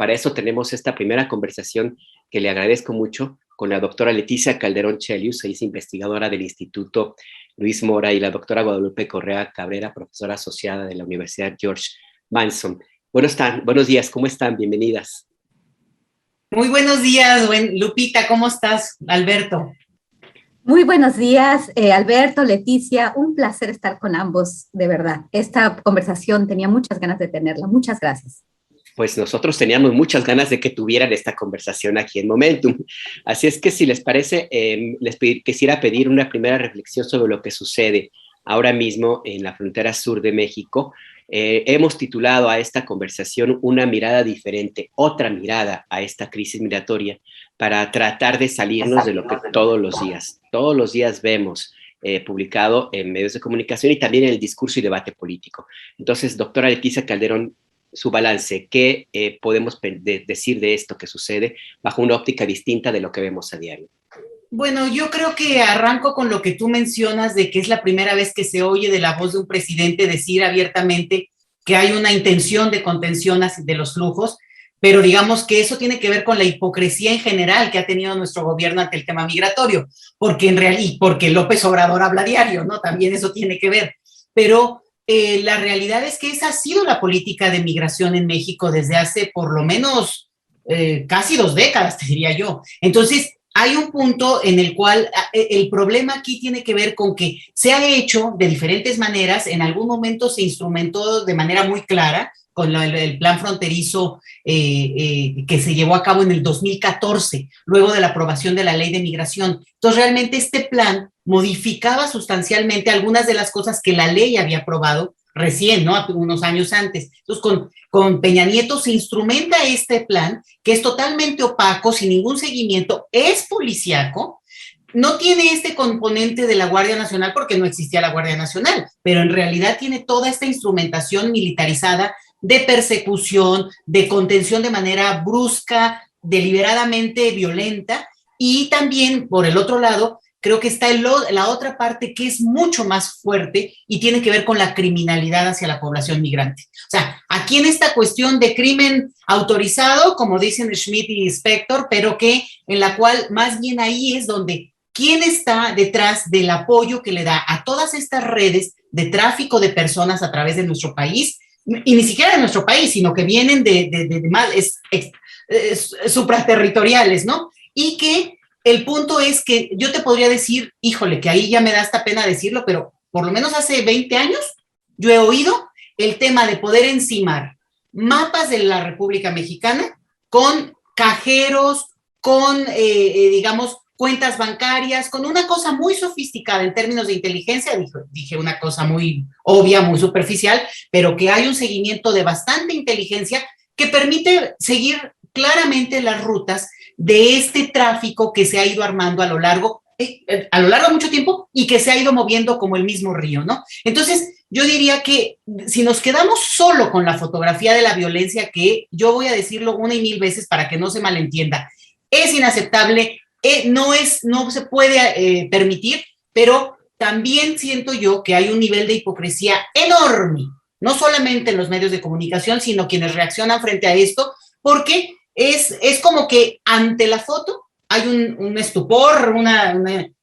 para eso tenemos esta primera conversación que le agradezco mucho con la doctora Leticia Calderón Chelius, ella es investigadora del Instituto Luis Mora, y la doctora Guadalupe Correa Cabrera, profesora asociada de la Universidad George Mason. Buenos días, ¿cómo están? Bienvenidas. Muy buenos días, Lupita, ¿cómo estás? Alberto. Muy buenos días, Alberto, Leticia, un placer estar con ambos, de verdad. Esta conversación tenía muchas ganas de tenerla, muchas gracias. Pues nosotros teníamos muchas ganas de que tuvieran esta conversación aquí en Momentum. Así es que si les parece, quisiera pedir una primera reflexión sobre lo que sucede ahora mismo en la frontera sur de México. Hemos titulado a esta conversación Una mirada diferente, otra mirada a esta crisis migratoria, para tratar de salirnos de lo que todos los días vemos publicado en medios de comunicación y también en el discurso y debate político. Entonces, doctora Leticia Calderón, su balance, ¿qué podemos decir de esto que sucede bajo una óptica distinta de lo que vemos a diario? Bueno, yo creo que arranco con lo que tú mencionas de que es la primera vez que se oye de la voz de un presidente decir abiertamente que hay una intención de contención de los flujos, pero digamos que eso tiene que ver con la hipocresía en general que ha tenido nuestro gobierno ante el tema migratorio, porque en realidad, y porque López Obrador habla diario, ¿no? También eso tiene que ver, pero la realidad es que esa ha sido la política de migración en México desde hace por lo menos casi 2 décadas, te diría yo. Entonces, hay un punto en el cual el problema aquí tiene que ver con que se ha hecho de diferentes maneras, en algún momento se instrumentó de manera muy clara con el plan fronterizo que se llevó a cabo en el 2014, luego de la aprobación de la ley de migración. Entonces, realmente este plan modificaba sustancialmente algunas de las cosas que la ley había aprobado recién, ¿no? Unos años antes. Entonces, con Peña Nieto se instrumenta este plan, que es totalmente opaco, sin ningún seguimiento, es policíaco, no tiene este componente de la Guardia Nacional porque no existía la Guardia Nacional, pero en realidad tiene toda esta instrumentación militarizada de persecución, de contención de manera brusca, deliberadamente violenta, y también, por el otro lado, creo que está la otra parte que es mucho más fuerte y tiene que ver con la criminalidad hacia la población migrante. O sea, aquí en esta cuestión de crimen autorizado, como dicen Schmidt y Spector, pero que en la cual más bien ahí es donde quién está detrás del apoyo que le da a todas estas redes de tráfico de personas a través de nuestro país, y ni siquiera de nuestro país, sino que vienen supraterritoriales, ¿no? Y que el punto es que yo te podría decir, híjole, que ahí ya me da hasta pena decirlo, pero por lo menos hace 20 años yo he oído el tema de poder encimar mapas de la República Mexicana con cajeros, con, digamos, cuentas bancarias, con una cosa muy sofisticada en términos de inteligencia, dije una cosa muy obvia, muy superficial, pero que hay un seguimiento de bastante inteligencia que permite seguir claramente las rutas de este tráfico que se ha ido armando a lo largo de mucho tiempo y que se ha ido moviendo como el mismo río, ¿no? Entonces, yo diría que si nos quedamos solo con la fotografía de la violencia, que yo voy a decirlo 1 y 1000 veces para que no se malentienda, es inaceptable, no se puede permitir, pero también siento yo que hay un nivel de hipocresía enorme, no solamente en los medios de comunicación, sino quienes reaccionan frente a esto, porque es como que ante la foto hay un estupor,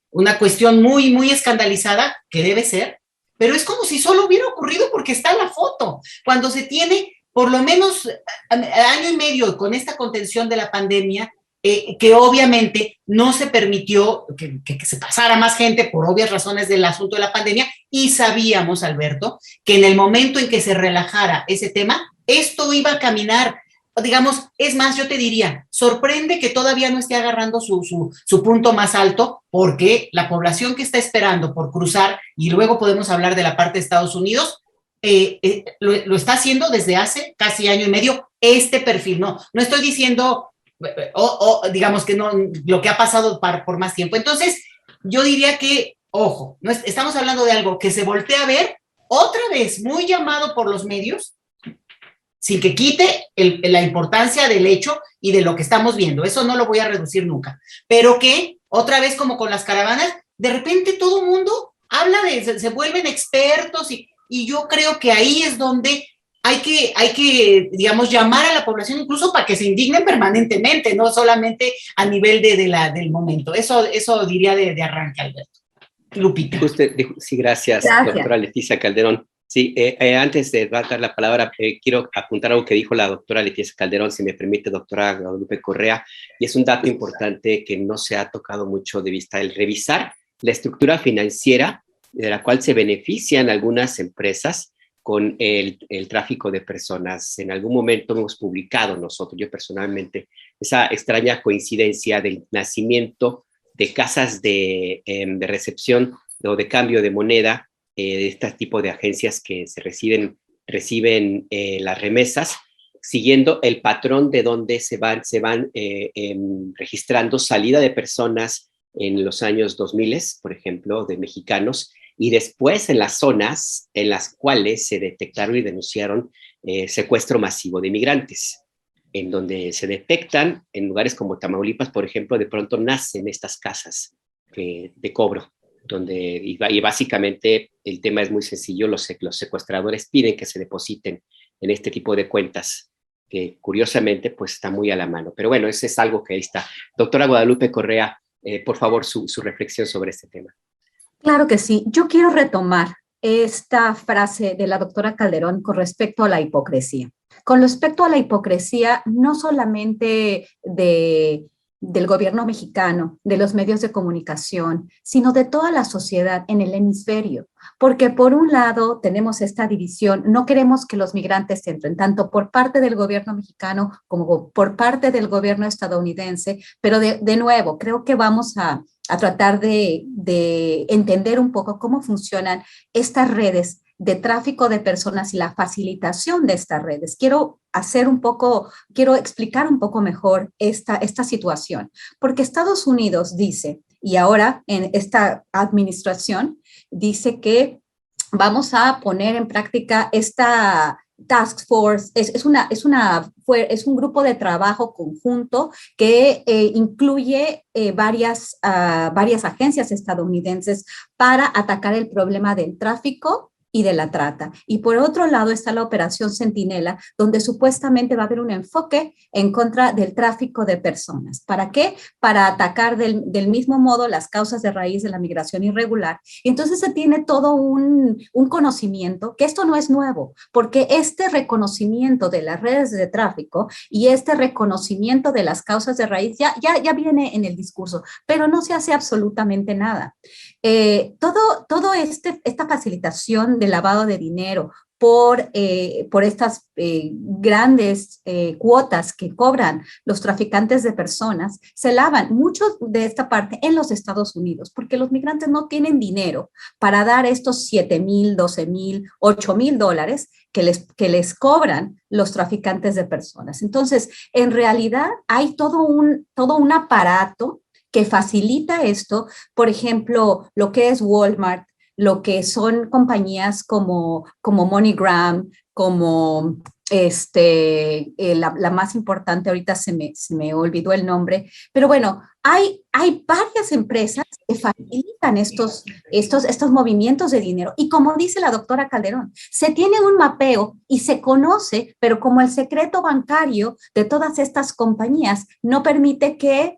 una cuestión muy, muy escandalizada, que debe ser, pero es como si solo hubiera ocurrido porque está la foto. Cuando se tiene por lo menos año y medio con esta contención de la pandemia, que obviamente no se permitió que se pasara más gente por obvias razones del asunto de la pandemia, y sabíamos, Alberto, que en el momento en que se relajara ese tema, esto iba a caminar. Digamos, es más, yo te diría, sorprende que todavía no esté agarrando su punto más alto, porque la población que está esperando por cruzar, y luego podemos hablar de la parte de Estados Unidos, lo está haciendo desde hace casi año y medio este perfil. No estoy diciendo, digamos que no, lo que ha pasado por más tiempo. Entonces, yo diría que, ojo, estamos hablando de algo que se voltea a ver otra vez, muy llamado por los medios, sin que quite la importancia del hecho y de lo que estamos viendo. Eso no lo voy a reducir nunca. Pero que, otra vez como con las caravanas, de repente todo el mundo habla se vuelven expertos, y yo creo que ahí es donde hay que, digamos, llamar a la población incluso para que se indignen permanentemente, no solamente a nivel del momento. Eso diría de arranque, Alberto. Lupita. Sí, gracias, Gracias. doctora Leticia Calderón. Sí, antes de dar la palabra, quiero apuntar algo que dijo la doctora Leticia Calderón, si me permite, doctora Guadalupe Correa, y es un dato importante que no se ha tocado mucho de vista, el revisar la estructura financiera de la cual se benefician algunas empresas con el tráfico de personas. En algún momento hemos publicado nosotros, yo personalmente, esa extraña coincidencia del nacimiento de casas de recepción o de cambio de moneda, de este tipo de agencias que reciben las remesas, siguiendo el patrón de donde se van registrando salida de personas en los años 2000, por ejemplo, de mexicanos, y después en las zonas en las cuales se detectaron y denunciaron secuestro masivo de migrantes, en donde se detectan, en lugares como Tamaulipas, por ejemplo, de pronto nacen estas casas de cobro, y básicamente el tema es muy sencillo, los secuestradores piden que se depositen en este tipo de cuentas, que curiosamente pues está muy a la mano. Pero bueno, ese es algo que ahí está. Doctora Guadalupe Correa, por favor, su reflexión sobre este tema. Claro que sí. Yo quiero retomar esta frase de la doctora Calderón con respecto a la hipocresía. Con respecto a la hipocresía, no solamente del gobierno mexicano, de los medios de comunicación, sino de toda la sociedad en el hemisferio. Porque por un lado tenemos esta división, no queremos que los migrantes entren, tanto por parte del gobierno mexicano como por parte del gobierno estadounidense, pero de nuevo, creo que vamos a tratar de entender un poco cómo funcionan estas redes de tráfico de personas y la facilitación de estas redes. Quiero explicar un poco mejor esta situación, porque Estados Unidos dice, y ahora en esta administración, dice que vamos a poner en práctica esta task force, es un grupo de trabajo conjunto que incluye varias agencias estadounidenses para atacar el problema del tráfico y de la trata. Y por otro lado está la Operación Centinela, donde supuestamente va a haber un enfoque en contra del tráfico de personas. ¿Para qué? Para atacar del mismo modo las causas de raíz de la migración irregular. Y entonces se tiene todo un conocimiento, que esto no es nuevo, porque este reconocimiento de las redes de tráfico y este reconocimiento de las causas de raíz ya viene en el discurso, pero no se hace absolutamente nada. Esta facilitación de lavado de dinero por estas grandes cuotas que cobran los traficantes de personas, se lavan mucho de esta parte en los Estados Unidos, porque los migrantes no tienen dinero para dar estos 7,000, 12,000, 8,000 dólares que les cobran los traficantes de personas. Entonces, en realidad hay todo un aparato que facilita esto, por ejemplo, lo que es Walmart, lo que son compañías como MoneyGram, como la más importante, ahorita se me olvidó el nombre, pero bueno, hay varias empresas que facilitan estos movimientos de dinero y como dice la doctora Calderón, se tiene un mapeo y se conoce, pero como el secreto bancario de todas estas compañías no permite que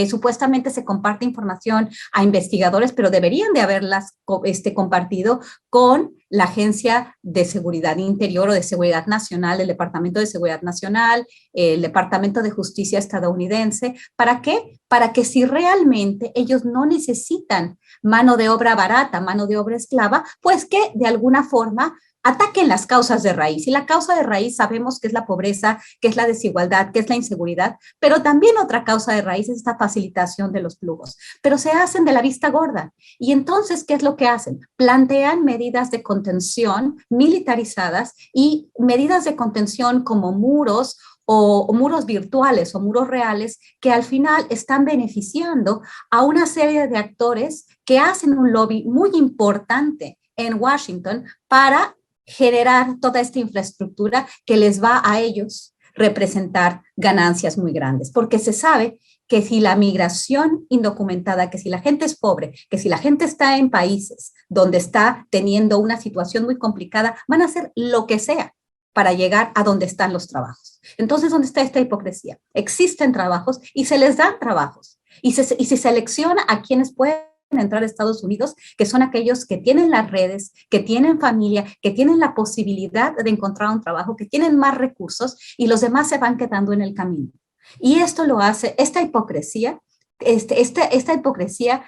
supuestamente se comparte información a investigadores, pero deberían de haberlas compartido con la Agencia de Seguridad Interior o de Seguridad Nacional, el Departamento de Seguridad Nacional, el Departamento de Justicia estadounidense. ¿Para qué? Para que si realmente ellos no necesitan mano de obra barata, mano de obra esclava, pues que de alguna forma ataquen las causas de raíz. Y la causa de raíz sabemos que es la pobreza, que es la desigualdad, que es la inseguridad, pero también otra causa de raíz es esta facilitación de los flujos. Pero se hacen de la vista gorda. Y entonces, ¿qué es lo que hacen? Plantean medidas de contención militarizadas y medidas de contención como muros o muros virtuales o muros reales que al final están beneficiando a una serie de actores que hacen un lobby muy importante en Washington para generar toda esta infraestructura que les va a ellos representar ganancias muy grandes, porque se sabe que si la migración indocumentada, que si la gente es pobre, que si la gente está en países donde está teniendo una situación muy complicada, van a hacer lo que sea para llegar a donde están los trabajos. Entonces, ¿dónde está esta hipocresía? Existen trabajos y se les dan trabajos y se selecciona a quienes pueden entrar a Estados Unidos, que son aquellos que tienen las redes, que tienen familia, que tienen la posibilidad de encontrar un trabajo, que tienen más recursos, y los demás se van quedando en el camino. Y esto lo hace, esta hipocresía, esta hipocresía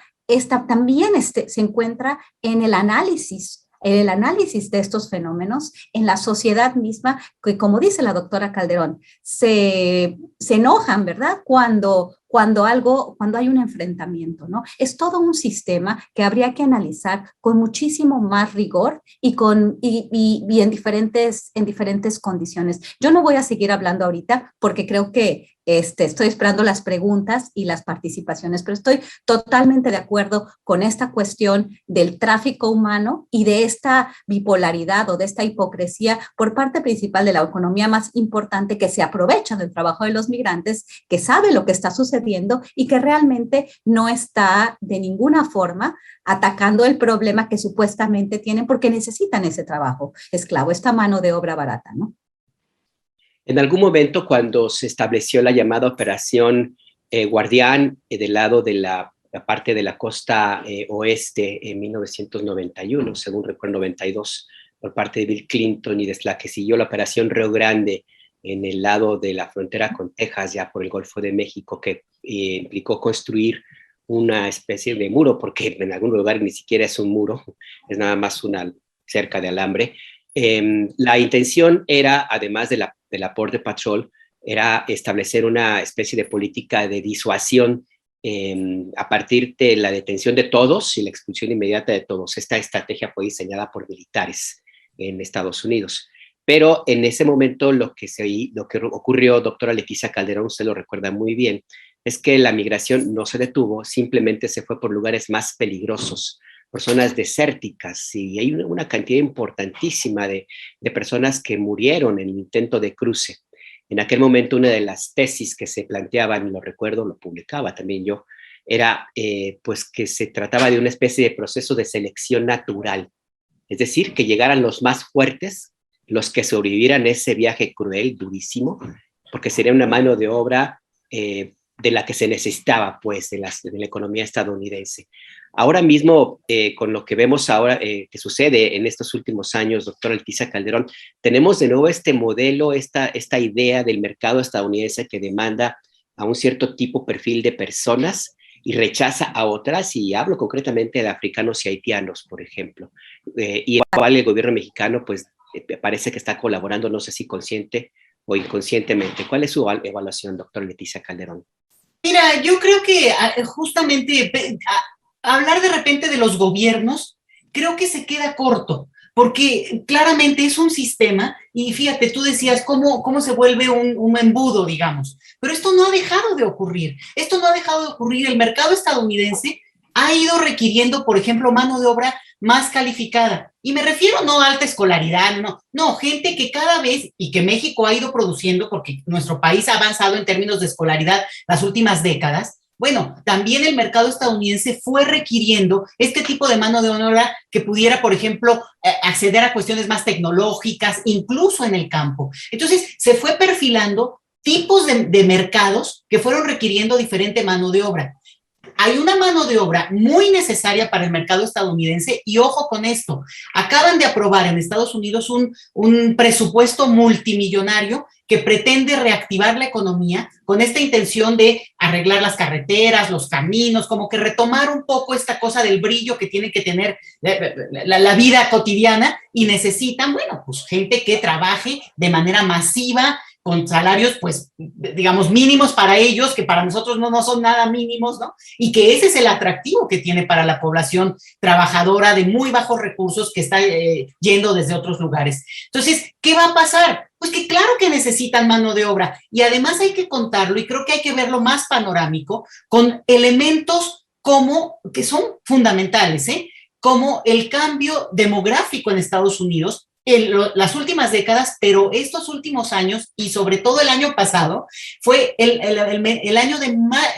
también se encuentra en el análisis de estos fenómenos, en la sociedad misma, que como dice la doctora Calderón, se enojan, ¿verdad? Cuando hay un enfrentamiento, ¿no? Es todo un sistema que habría que analizar con muchísimo más rigor y en diferentes condiciones. Yo no voy a seguir hablando ahorita porque creo que estoy esperando las preguntas y las participaciones, pero estoy totalmente de acuerdo con esta cuestión del tráfico humano y de esta bipolaridad o de esta hipocresía por parte principal de la economía más importante, que se aprovecha del trabajo de los migrantes, que sabe lo que está sucediendo y que realmente no está de ninguna forma atacando el problema que supuestamente tienen porque necesitan ese trabajo esclavo, esta mano de obra barata, ¿no? En algún momento, cuando se estableció la llamada Operación Guardián del lado de la parte de la costa oeste en 1991, según recuerdo 92, por parte de Bill Clinton, y desde la que siguió la Operación Río Grande en el lado de la frontera con Texas, ya por el Golfo de México, que implicó construir una especie de muro, porque en algún lugar ni siquiera es un muro, es nada más una cerca de alambre. La intención era, además de la Border Patrol, era establecer una especie de política de disuasión a partir de la detención de todos y la expulsión inmediata de todos. Esta estrategia fue diseñada por militares en Estados Unidos. Pero en ese momento lo que ocurrió, doctora Leticia Calderón, usted lo recuerda muy bien, es que la migración no se detuvo, simplemente se fue por lugares más peligrosos, por zonas desérticas, y hay una cantidad importantísima de personas que murieron en el intento de cruce. En aquel momento una de las tesis que se planteaban, lo recuerdo, lo publicaba también yo, era pues que se trataba de una especie de proceso de selección natural, es decir, que llegaran los más fuertes, los que sobrevivieran ese viaje cruel, durísimo, porque sería una mano de obra de la que se necesitaba, pues, de la economía estadounidense. Ahora mismo, con lo que vemos ahora que sucede en estos últimos años, doctora Leticia Calderón, tenemos de nuevo este modelo, esta idea del mercado estadounidense que demanda a un cierto tipo, perfil de personas y rechaza a otras, y hablo concretamente de africanos y haitianos, por ejemplo, y el cual el gobierno mexicano, pues, parece que está colaborando, no sé si consciente o inconscientemente. ¿Cuál es su evaluación, doctora Leticia Calderón? Mira, yo creo que justamente hablar de repente de los gobiernos, creo que se queda corto, porque claramente es un sistema, y fíjate, tú decías cómo se vuelve un embudo, digamos, pero esto no ha dejado de ocurrir, el mercado estadounidense ha ido requiriendo, por ejemplo, mano de obra más calificada, y me refiero no a alta escolaridad, no, gente que cada vez, y que México ha ido produciendo, porque nuestro país ha avanzado en términos de escolaridad las últimas décadas. Bueno, también el mercado estadounidense fue requiriendo este tipo de mano de obra que pudiera, por ejemplo, acceder a cuestiones más tecnológicas, incluso en el campo. Entonces, se fue perfilando tipos de mercados que fueron requiriendo diferente mano de obra. Hay una mano de obra muy necesaria para el mercado estadounidense, y ojo con esto, acaban de aprobar en Estados Unidos un presupuesto multimillonario que pretende reactivar la economía con esta intención de arreglar las carreteras, los caminos, como que retomar un poco esta cosa del brillo que tiene que tener la vida cotidiana, y necesitan, bueno, pues gente que trabaje de manera masiva, con salarios, pues, digamos, mínimos para ellos, que para nosotros no son nada mínimos, ¿no? Y que ese es el atractivo que tiene para la población trabajadora de muy bajos recursos que está yendo desde otros lugares. Entonces, ¿qué va a pasar? Pues que claro que necesitan mano de obra, y además hay que contarlo, y creo que hay que verlo más panorámico, con elementos que son fundamentales, como el cambio demográfico en Estados Unidos, las últimas décadas, pero estos últimos años, y sobre todo el año pasado, fue el año de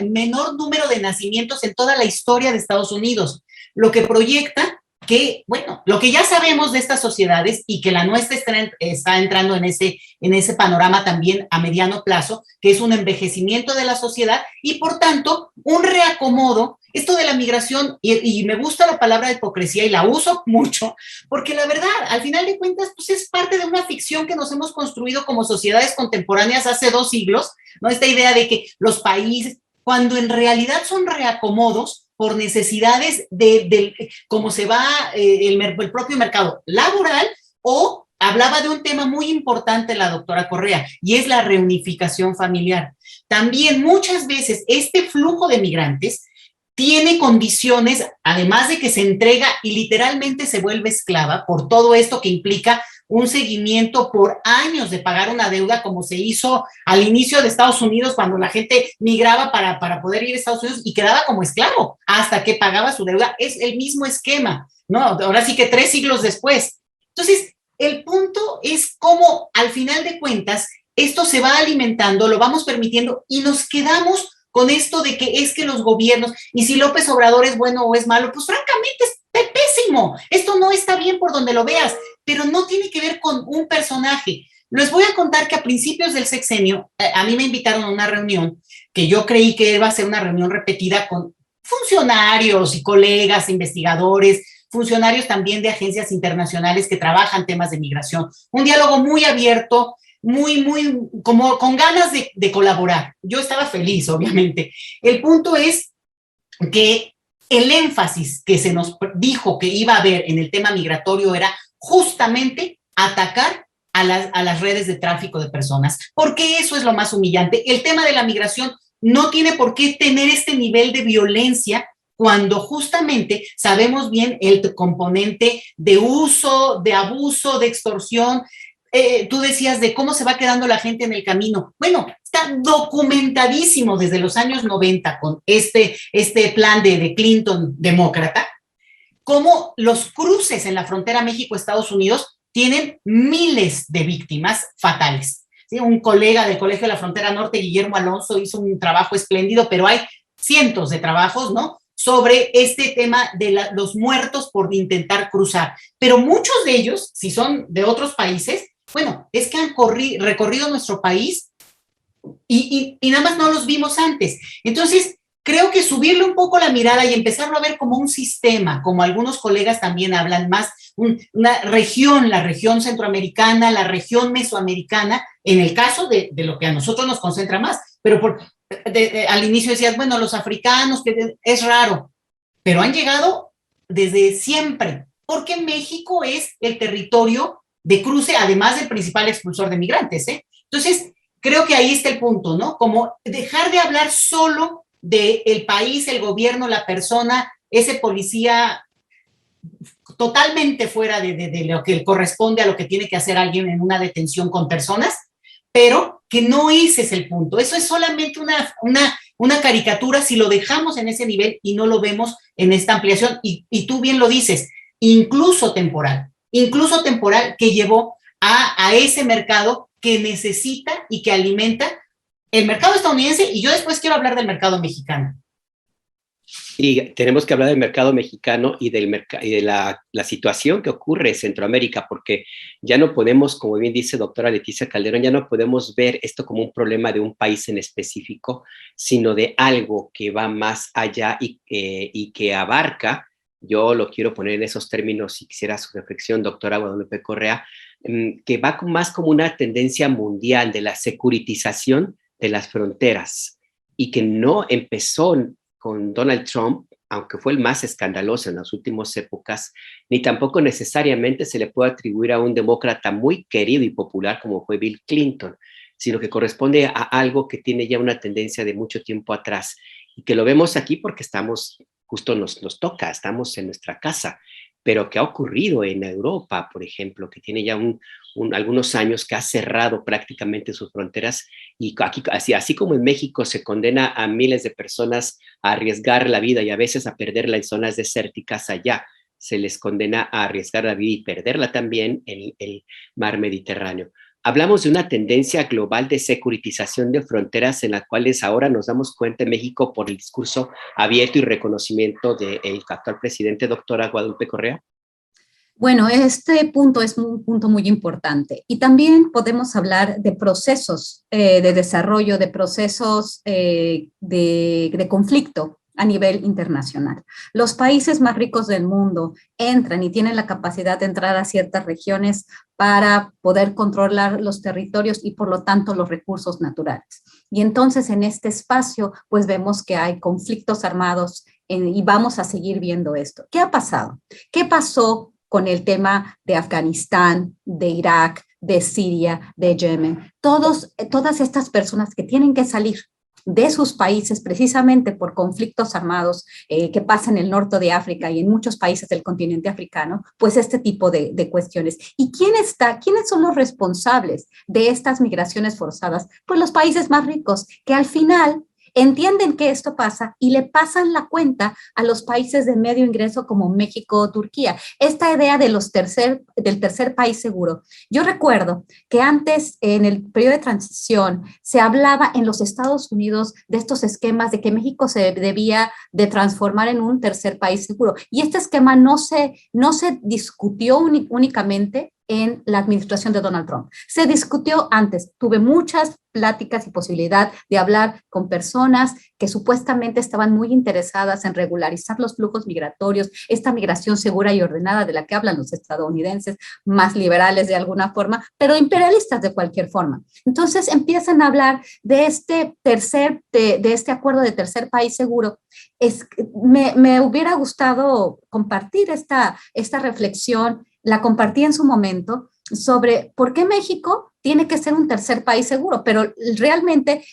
menor número de nacimientos en toda la historia de Estados Unidos, lo que proyecta que, bueno, lo que ya sabemos de estas sociedades y que la nuestra está entrando en ese panorama también a mediano plazo, que es un envejecimiento de la sociedad y por tanto un reacomodo. Esto de la migración, y me gusta la palabra hipocresía y la uso mucho, porque la verdad, al final de cuentas, pues es parte de una ficción que nos hemos construido como sociedades contemporáneas hace 2 siglos, ¿no? Esta idea de que los países, cuando en realidad son reacomodos por necesidades de cómo se va el propio mercado laboral, o hablaba de un tema muy importante la doctora Correa, y es la reunificación familiar. También muchas veces este flujo de migrantes tiene condiciones, además de que se entrega y literalmente se vuelve esclava por todo esto que implica un seguimiento por años de pagar una deuda, como se hizo al inicio de Estados Unidos, cuando la gente migraba para poder ir a Estados Unidos y quedaba como esclavo hasta que pagaba su deuda. Es el mismo esquema, ¿no? Ahora sí que 3 siglos después. Entonces, el punto es cómo, al final de cuentas, esto se va alimentando, lo vamos permitiendo y nos quedamos con esto de que es que los gobiernos, y si López Obrador es bueno o es malo, pues francamente es pésimo. Esto no está bien por donde lo veas, pero no tiene que ver con un personaje. Les voy a contar que a principios del sexenio, a mí me invitaron a una reunión que yo creí que iba a ser una reunión repetida con funcionarios y colegas, investigadores, funcionarios también de agencias internacionales que trabajan temas de migración. Un diálogo muy abierto, muy, como con ganas de colaborar. Yo estaba feliz, obviamente. El punto es que el énfasis que se nos dijo que iba a haber en el tema migratorio era justamente atacar a las redes de tráfico de personas, porque eso es lo más humillante. El tema de la migración no tiene por qué tener este nivel de violencia cuando justamente sabemos bien el componente de uso, de abuso, de extorsión. Tú decías de cómo se va quedando la gente en el camino. Bueno, está documentadísimo desde los años 90 con este plan de Clinton demócrata, cómo los cruces en la frontera México-Estados Unidos tienen miles de víctimas fatales. ¿Sí? Un colega del Colegio de la Frontera Norte, Guillermo Alonso, hizo un trabajo espléndido, pero hay cientos de trabajos, ¿no?, sobre este tema de los muertos por intentar cruzar. Pero muchos de ellos, si son de otros países, bueno, es que han recorrido nuestro país y nada más no los vimos antes. Entonces, creo que subirle un poco la mirada y empezarlo a ver como un sistema, como algunos colegas también hablan más, una región, la región centroamericana, la región mesoamericana, en el caso de lo que a nosotros nos concentra más, pero al inicio decías, bueno, los africanos, que es raro, pero han llegado desde siempre, porque México es el territorio de cruce, además del principal expulsor de migrantes, ¿eh? Entonces, creo que ahí está el punto, ¿no? Como dejar de hablar solo del país, el gobierno, la persona, ese policía totalmente fuera de lo que corresponde a lo que tiene que hacer alguien en una detención con personas, pero que no ese es el punto. Eso es solamente una caricatura si lo dejamos en ese nivel y no lo vemos en esta ampliación. Y tú bien lo dices, incluso temporal que llevó a ese mercado que necesita y que alimenta el mercado estadounidense, y yo después quiero hablar del mercado mexicano. Y tenemos que hablar del mercado mexicano y de la situación que ocurre en Centroamérica, porque ya no podemos, como bien dice doctora Leticia Calderón, ya no podemos ver esto como un problema de un país en específico, sino de algo que va más allá y que abarca, yo lo quiero poner en esos términos y quisiera su reflexión, doctora Guadalupe Correa, que va más como una tendencia mundial de la securitización de las fronteras y que no empezó con Donald Trump, aunque fue el más escandaloso en las últimas épocas, ni tampoco necesariamente se le puede atribuir a un demócrata muy querido y popular como fue Bill Clinton, sino que corresponde a algo que tiene ya una tendencia de mucho tiempo atrás y que lo vemos aquí porque justo nos toca, estamos en nuestra casa, pero que ha ocurrido en Europa, por ejemplo, que tiene ya algunos años que ha cerrado prácticamente sus fronteras y aquí, así como en México se condena a miles de personas a arriesgar la vida y a veces a perderla en zonas desérticas, allá se les condena a arriesgar la vida y perderla también en el mar Mediterráneo. Hablamos de una tendencia global de securitización de fronteras en las cuales ahora nos damos cuenta en México por el discurso abierto y reconocimiento del actual presidente, doctora Guadalupe Correa. Bueno, este punto es un punto muy importante y también podemos hablar de procesos de desarrollo, de procesos de conflicto a nivel internacional. Los países más ricos del mundo entran y tienen la capacidad de entrar a ciertas regiones para poder controlar los territorios y por lo tanto los recursos naturales. Y entonces en este espacio pues vemos que hay conflictos armados y vamos a seguir viendo esto. ¿Qué ha pasado? ¿Qué pasó con el tema de Afganistán, de Irak, de Siria, de Yemen? Todas estas personas que tienen que salir de sus países precisamente por conflictos armados que pasan en el norte de África y en muchos países del continente africano, pues este tipo de cuestiones. ¿Y quiénes son los responsables de estas migraciones forzadas? Pues los países más ricos, que al final entienden que esto pasa y le pasan la cuenta a los países de medio ingreso como México o Turquía. Esta idea de del tercer país seguro. Yo recuerdo que antes, en el periodo de transición, se hablaba en los Estados Unidos de estos esquemas de que México se debía de transformar en un tercer país seguro. Y este esquema no se discutió únicamente en la administración de Donald Trump. Se discutió antes, tuve muchas pláticas y posibilidad de hablar con personas que supuestamente estaban muy interesadas en regularizar los flujos migratorios, esta migración segura y ordenada de la que hablan los estadounidenses, más liberales de alguna forma, pero imperialistas de cualquier forma. Entonces empiezan a hablar de este de este acuerdo de tercer país seguro. Me hubiera gustado compartir esta reflexión, la compartí en su momento, sobre por qué México tiene que ser un tercer país seguro, pero realmente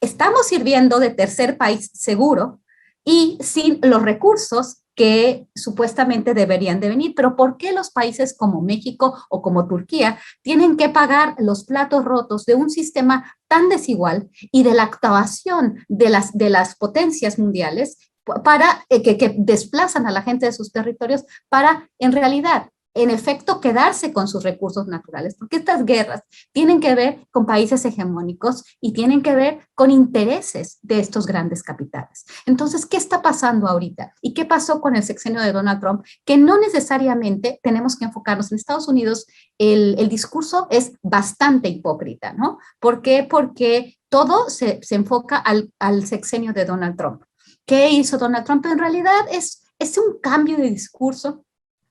estamos sirviendo de tercer país seguro y sin los recursos que supuestamente deberían de venir. Pero ¿por qué los países como México o como Turquía tienen que pagar los platos rotos de un sistema tan desigual y de la actuación de las potencias mundiales para que desplazan a la gente de sus territorios para, en realidad, en efecto, quedarse con sus recursos naturales? Porque estas guerras tienen que ver con países hegemónicos y tienen que ver con intereses de estos grandes capitales. Entonces, ¿qué está pasando ahorita? ¿Y qué pasó con el sexenio de Donald Trump? Que no necesariamente tenemos que enfocarnos. En Estados Unidos el discurso es bastante hipócrita, ¿no? ¿Por qué? Porque todo se enfoca al sexenio de Donald Trump. ¿Qué hizo Donald Trump? En realidad es un cambio de discurso.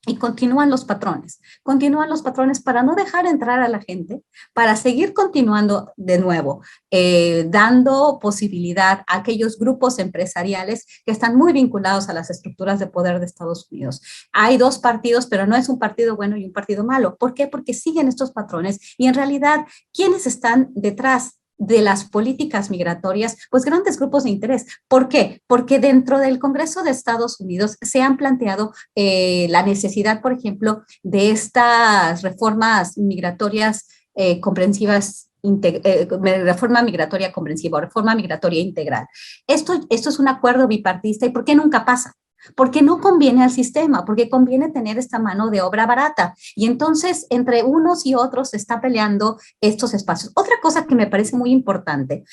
Y continúan los patrones para no dejar entrar a la gente, para seguir continuando de nuevo, dando posibilidad a aquellos grupos empresariales que están muy vinculados a las estructuras de poder de Estados Unidos. Hay dos partidos, pero no es un partido bueno y un partido malo. ¿Por qué? Porque siguen estos patrones y en realidad, ¿quiénes están detrás de las políticas migratorias? Pues grandes grupos de interés. ¿Por qué? Porque dentro del Congreso de Estados Unidos se han planteado la necesidad, por ejemplo, de estas reformas migratorias comprensivas, reforma migratoria comprensiva o reforma migratoria integral. Esto es un acuerdo bipartista. ¿Y por qué nunca pasa? Porque no conviene al sistema, porque conviene tener esta mano de obra barata. Y entonces, entre unos y otros se está peleando estos espacios. Otra cosa que me parece muy importante,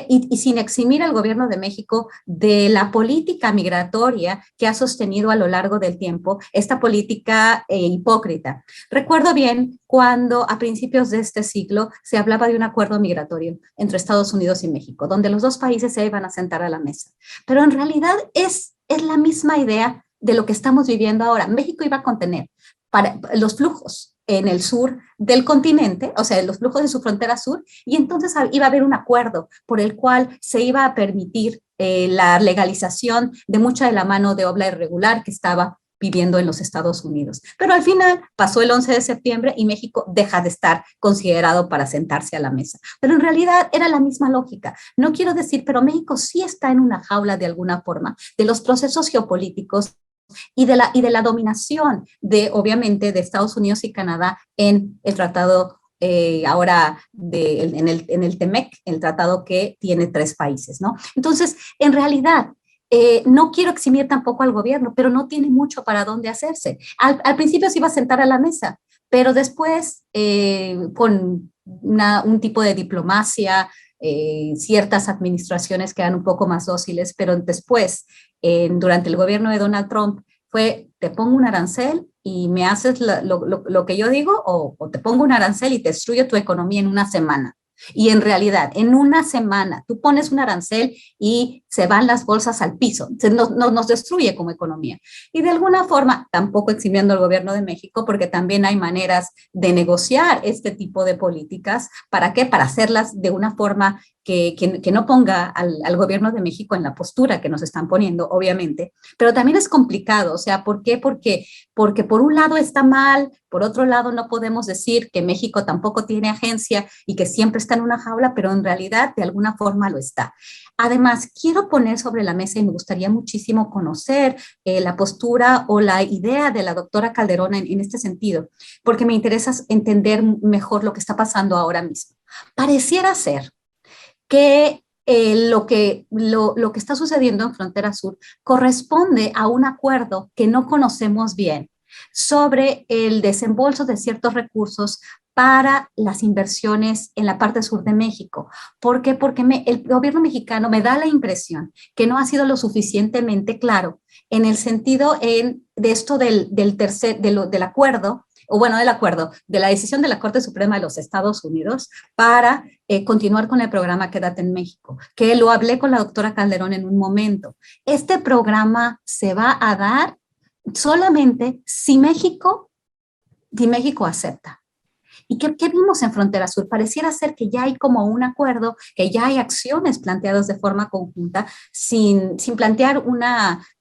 y sin eximir al gobierno de México de la política migratoria que ha sostenido a lo largo del tiempo, esta política hipócrita. Recuerdo bien cuando a principios de este siglo se hablaba de un acuerdo migratorio entre Estados Unidos y México, donde los dos países se iban a sentar a la mesa. Pero en realidad es la misma idea de lo que estamos viviendo ahora. México iba a contener para los flujos en el sur del continente, o sea, los flujos de su frontera sur, y entonces iba a haber un acuerdo por el cual se iba a permitir la legalización de mucha de la mano de obra irregular que estaba viviendo en los Estados Unidos. Pero al final pasó el 11 de septiembre y México deja de estar considerado para sentarse a la mesa. Pero en realidad era la misma lógica. No quiero decir, pero México sí está en una jaula de alguna forma de los procesos geopolíticos y de la dominación obviamente, de Estados Unidos y Canadá en el tratado ahora en el TEMEC, el tratado que tiene 3 países, ¿no? Entonces, en realidad, no quiero eximir tampoco al gobierno, pero no tiene mucho para dónde hacerse. Al principio se iba a sentar a la mesa, pero después, con un tipo de diplomacia, ciertas administraciones quedan un poco más dóciles, pero después, durante el gobierno de Donald Trump, te pongo un arancel y me haces lo que yo digo, o te pongo un arancel y te destruyo tu economía en una semana. Y en realidad, en una semana, tú pones un arancel y se van las bolsas al piso, nos destruye como economía. Y de alguna forma, tampoco eximiendo al gobierno de México, porque también hay maneras de negociar este tipo de políticas. ¿Para qué? Para hacerlas de una forma que no ponga al gobierno de México en la postura que nos están poniendo, obviamente. Pero también es complicado, o sea, ¿por qué? Porque por un lado está mal, por otro lado no podemos decir que México tampoco tiene agencia y que siempre está en una jaula, pero en realidad de alguna forma lo está. Además, quiero poner sobre la mesa y me gustaría muchísimo conocer la postura o la idea de la doctora Calderón en este sentido, porque me interesa entender mejor lo que está pasando ahora mismo. Pareciera ser que lo que está sucediendo en Frontera Sur corresponde a un acuerdo que no conocemos bien sobre el desembolso de ciertos recursos para las inversiones en la parte sur de México. ¿Por qué? Porque el gobierno mexicano me da la impresión que no ha sido lo suficientemente claro en el sentido de esto del acuerdo, o bueno, del acuerdo, de la decisión de la Corte Suprema de los Estados Unidos para continuar con el programa Quédate en México, que lo hablé con la doctora Calderón en un momento. Este programa se va a dar solamente si México acepta. ¿Y qué vimos en Frontera Sur? Pareciera ser que ya hay como un acuerdo, que ya hay acciones planteadas de forma conjunta, sin plantear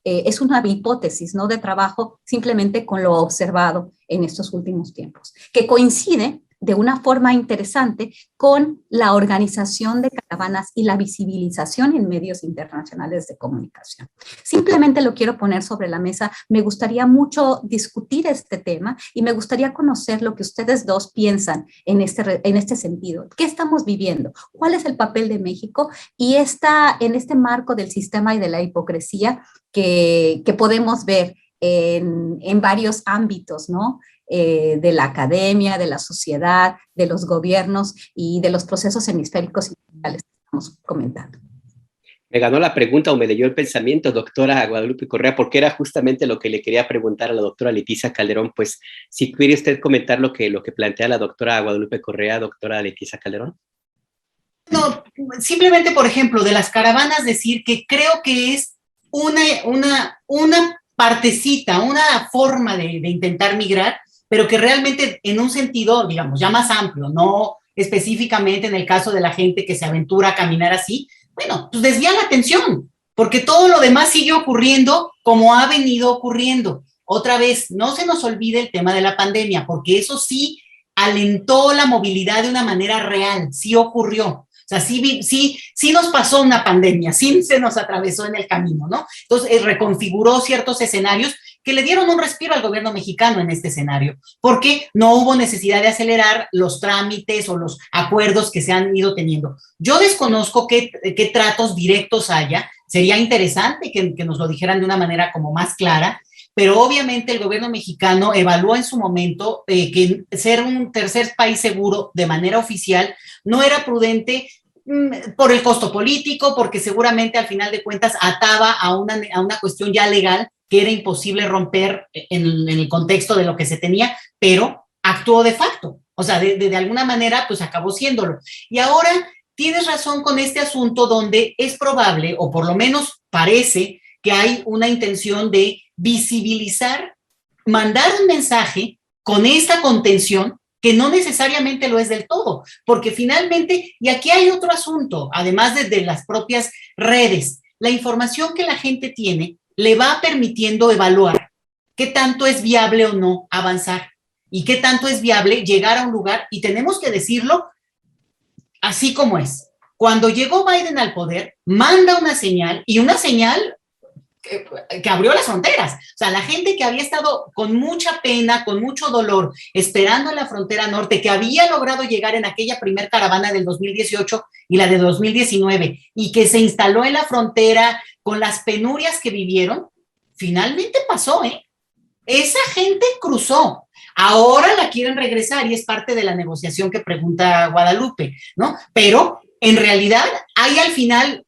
es una hipótesis, ¿no?, de trabajo, simplemente con lo observado en estos últimos tiempos, que coincide de una forma interesante con la organización de caravanas y la visibilización en medios internacionales de comunicación. Simplemente lo quiero poner sobre la mesa. Me gustaría mucho discutir este tema y me gustaría conocer lo que ustedes dos piensan en este sentido. ¿Qué estamos viviendo? ¿Cuál es el papel de México? Y en este marco del sistema y de la hipocresía que podemos ver en varios ámbitos, ¿no? De la academia, de la sociedad, de los gobiernos y de los procesos hemisféricos que estamos comentando. Me ganó la pregunta o me leyó el pensamiento, doctora Guadalupe Correa, porque era justamente lo que le quería preguntar a la doctora Leticia Calderón. Pues, si quiere usted comentar lo que plantea la doctora Guadalupe Correa, doctora Leticia Calderón. No, simplemente, por ejemplo, de las caravanas, decir que creo que es una partecita, una forma de intentar migrar, pero que realmente en un sentido, digamos, ya más amplio, no específicamente en el caso de la gente que se aventura a caminar así, bueno, pues desvía la atención, porque todo lo demás sigue ocurriendo como ha venido ocurriendo. Otra vez, no se nos olvide el tema de la pandemia, porque eso sí alentó la movilidad de una manera real, sí ocurrió. O sea, sí nos pasó una pandemia, sí se nos atravesó en el camino, ¿no? Entonces, reconfiguró ciertos escenarios que le dieron un respiro al gobierno mexicano en este escenario, porque no hubo necesidad de acelerar los trámites o los acuerdos que se han ido teniendo. Yo desconozco qué tratos directos haya, sería interesante que nos lo dijeran de una manera como más clara, pero obviamente el gobierno mexicano evaluó en su momento que ser un tercer país seguro de manera oficial no era prudente por el costo político, porque seguramente al final de cuentas ataba a una cuestión ya legal que era imposible romper en el contexto de lo que se tenía, pero actuó de facto. O sea, de alguna manera, pues acabó siéndolo. Y ahora tienes razón con este asunto donde es probable, o por lo menos parece, que hay una intención de visibilizar, mandar un mensaje con esta contención que no necesariamente lo es del todo, porque finalmente, y aquí hay otro asunto, además de las propias redes, la información que la gente tiene le va permitiendo evaluar qué tanto es viable o no avanzar y qué tanto es viable llegar a un lugar, y tenemos que decirlo así como es. Cuando llegó Biden al poder, manda una señal, y una señal que abrió las fronteras. O sea, la gente que había estado con mucha pena, con mucho dolor, esperando en la frontera norte, que había logrado llegar en aquella primer caravana del 2018 y la de 2019, y que se instaló en la frontera con las penurias que vivieron, finalmente pasó, ¿eh? Esa gente cruzó. Ahora la quieren regresar y es parte de la negociación que pregunta Guadalupe, ¿no? Pero en realidad hay al final,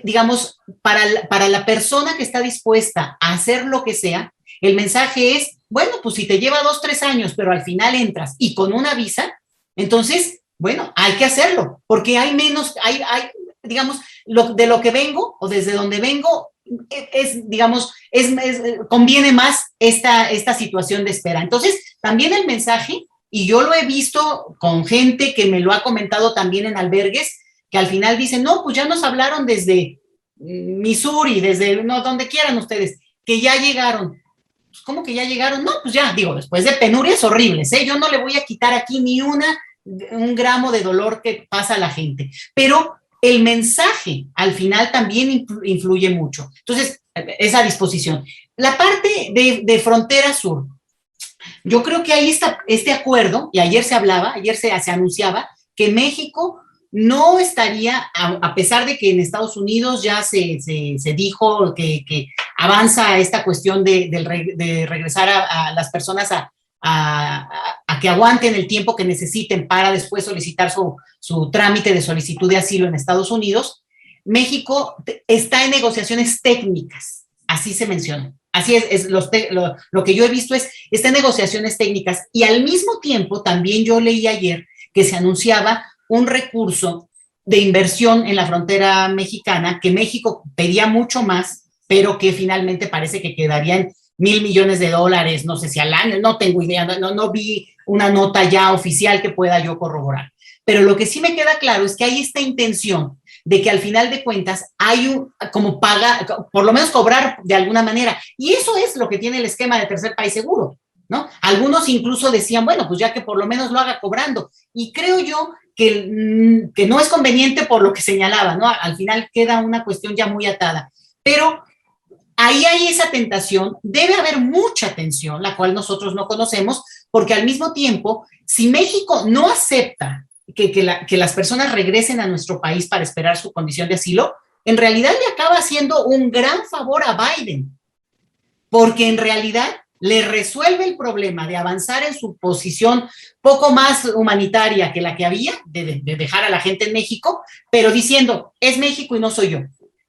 digamos, para la persona que está dispuesta a hacer lo que sea, el mensaje es, bueno, pues si te lleva 2, 3 años, pero al final entras y con una visa, entonces, bueno, hay que hacerlo, porque hay menos, digamos, de lo que vengo o desde donde vengo, digamos, conviene más esta situación de espera. Entonces, también el mensaje, y yo lo he visto con gente que me lo ha comentado también en albergues, que al final dicen, no, pues ya nos hablaron desde Missouri, desde, no, donde quieran ustedes, que ya llegaron. Pues, ¿cómo que ya llegaron? No, pues ya, digo, después de penurias horribles, ¿eh? Yo no le voy a quitar aquí ni un gramo de dolor que pasa a la gente, pero el mensaje al final también influye mucho. Entonces, esa disposición. La parte de frontera sur, yo creo que ahí está este acuerdo, y ayer se hablaba, ayer se anunciaba que México no estaría, a pesar de que en Estados Unidos ya se dijo que avanza esta cuestión de regresar a las personas a que aguanten el tiempo que necesiten para después solicitar su trámite de solicitud de asilo en Estados Unidos, México está en negociaciones técnicas, así se menciona. Así es lo que yo he visto está en negociaciones técnicas, y al mismo tiempo también yo leí ayer que se anunciaba un recurso de inversión en la frontera mexicana, que México pedía mucho más, pero que finalmente parece que quedaría en $1,000 millones, no sé si al año, no tengo idea, no vi una nota ya oficial que pueda yo corroborar. Pero lo que sí me queda claro es que hay esta intención de que al final de cuentas hay como paga, por lo menos cobrar de alguna manera. Y eso es lo que tiene el esquema de tercer país seguro, ¿no? Algunos incluso decían, bueno, pues ya que por lo menos lo haga cobrando. Y creo yo que no es conveniente por lo que señalaba, ¿no? Al final queda una cuestión ya muy atada. Pero ahí hay esa tentación, debe haber mucha tensión, la cual nosotros no conocemos, porque al mismo tiempo, si México no acepta que las personas regresen a nuestro país para esperar su condición de asilo, en realidad le acaba haciendo un gran favor a Biden, porque en realidad le resuelve el problema de avanzar en su posición poco más humanitaria que la que había, de dejar a la gente en México, pero diciendo, es México y no soy yo.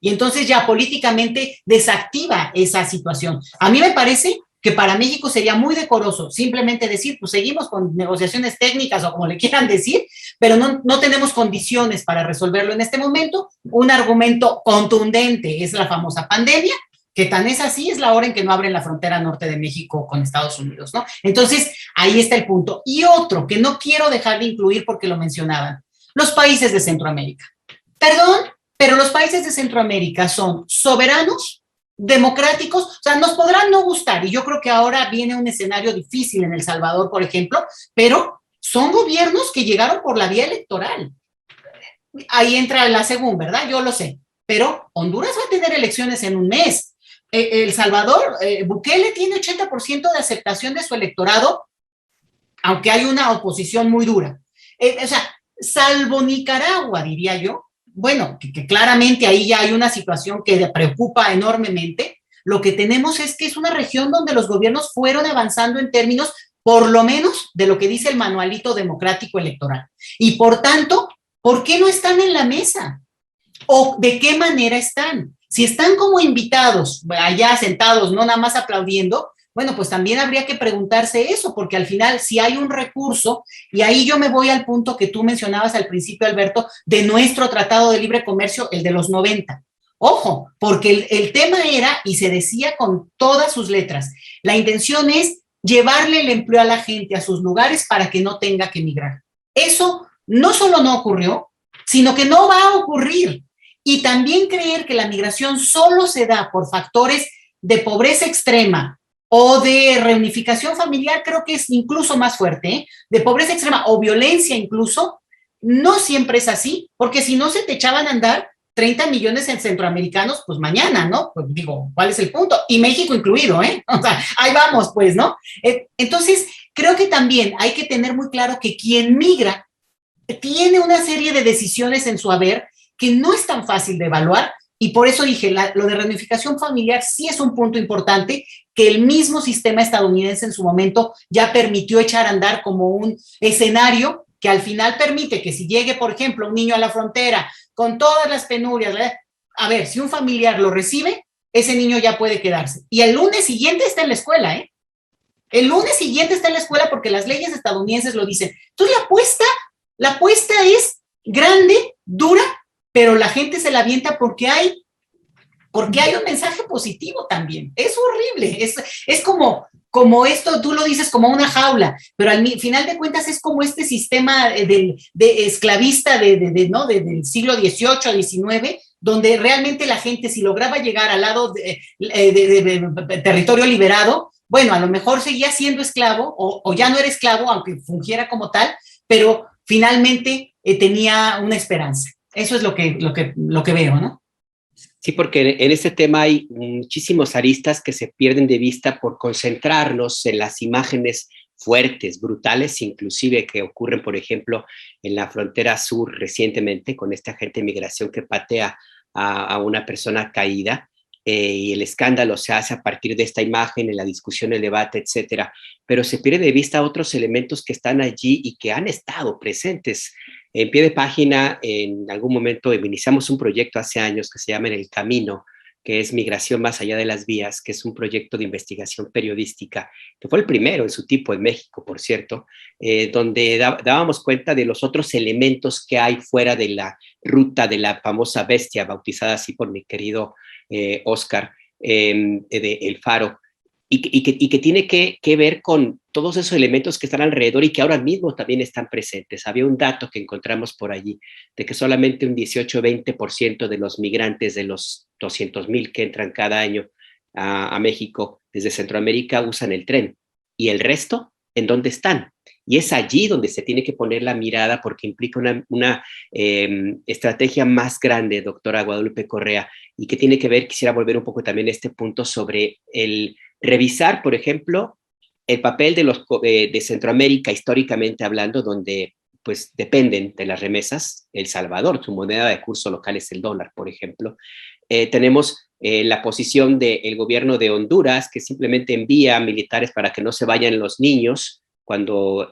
Y entonces ya políticamente desactiva esa situación. A mí me parece que para México sería muy decoroso simplemente decir, pues seguimos con negociaciones técnicas o como le quieran decir, pero no tenemos condiciones para resolverlo en este momento. Un argumento contundente es la famosa pandemia, que tan es así, es la hora en que no abren la frontera norte de México con Estados Unidos, ¿no? Entonces, ahí está el punto. Y otro que no quiero dejar de incluir porque lo mencionaban, los países de Centroamérica. Perdón, pero los países de Centroamérica son soberanos, democráticos, o sea, nos podrán no gustar, y yo creo que ahora viene un escenario difícil en El Salvador, por ejemplo, pero son gobiernos que llegaron por la vía electoral. Ahí entra la segunda, ¿verdad? Yo lo sé, pero Honduras va a tener elecciones en un mes. El Salvador, Bukele tiene 80% de aceptación de su electorado, aunque hay una oposición muy dura. O sea, salvo Nicaragua, diría yo, bueno, que claramente ahí ya hay una situación que preocupa enormemente. Lo que tenemos es que es una región donde los gobiernos fueron avanzando en términos, por lo menos, de lo que dice el manualito democrático electoral. Y por tanto, ¿por qué no están en la mesa? ¿O de qué manera están? Si están como invitados, allá sentados, no nada más aplaudiendo, bueno, pues también habría que preguntarse eso, porque al final, si hay un recurso, y ahí yo me voy al punto que tú mencionabas al principio, Alberto, de nuestro Tratado de Libre Comercio, el de los 90. Ojo, porque el tema era, y se decía con todas sus letras, la intención es llevarle el empleo a la gente a sus lugares para que no tenga que emigrar. Eso no solo no ocurrió, sino que no va a ocurrir. Y también creer que la migración solo se da por factores de pobreza extrema, o de reunificación familiar, creo que es incluso más fuerte, ¿eh? De pobreza extrema o violencia incluso, no siempre es así, porque si no se te echaban a andar 30 millones en centroamericanos, pues mañana, ¿no? Pues digo, ¿cuál es el punto? Y México incluido, ¿eh? O sea, ahí vamos, pues, ¿no? Entonces, creo que también hay que tener muy claro que quien migra tiene una serie de decisiones en su haber que no es tan fácil de evaluar, y por eso dije, lo de reunificación familiar sí es un punto importante que el mismo sistema estadounidense en su momento ya permitió echar a andar como un escenario que al final permite que si llegue, por ejemplo, un niño a la frontera con todas las penurias, a ver, si un familiar lo recibe, ese niño ya puede quedarse. Y el lunes siguiente está en la escuela, ¿eh? El lunes siguiente está en la escuela porque las leyes estadounidenses lo dicen. Entonces la apuesta es grande, dura, pero la gente se la avienta porque hay un mensaje positivo también. Es horrible, es como esto, tú lo dices como una jaula, pero al final de cuentas es como este sistema de esclavista ¿no? Del siglo XVIII a XIX, donde realmente la gente, si lograba llegar al lado de territorio liberado, bueno, a lo mejor seguía siendo esclavo o ya no era esclavo, aunque fungiera como tal, pero finalmente tenía una esperanza. Eso es lo que veo, ¿no? Sí, porque en este tema hay muchísimos aristas que se pierden de vista por concentrarnos en las imágenes fuertes, brutales, inclusive que ocurren, por ejemplo, en la frontera sur recientemente con este agente de migración que patea a una persona caída, y el escándalo se hace a partir de esta imagen, en la discusión, el debate, etcétera, pero se pierde de vista otros elementos que están allí y que han estado presentes. En pie de página, en algún momento iniciamos un proyecto hace años que se llama En el Camino, que es Migración más allá de las vías, que es un proyecto de investigación periodística, que fue el primero en su tipo en México, por cierto, donde dábamos cuenta de los otros elementos que hay fuera de la ruta de la famosa bestia, bautizada así por mi querido Oscar, de El Faro, y que tiene que ver con todos esos elementos que están alrededor y que ahora mismo también están presentes. Había un dato que encontramos por allí, de que solamente un 18-20% de los migrantes de los 200,000 que entran cada año a México desde Centroamérica usan el tren. ¿Y el resto? ¿En dónde están? Y es allí donde se tiene que poner la mirada porque implica una estrategia más grande, doctora Guadalupe Correa, y que tiene que ver, quisiera volver un poco también a este punto sobre el revisar, por ejemplo, el papel de Centroamérica históricamente hablando, donde pues dependen de las remesas. El Salvador, su moneda de curso local es el dólar, por ejemplo. Tenemos la posición del gobierno de Honduras, que simplemente envía militares para que no se vayan los niños, cuando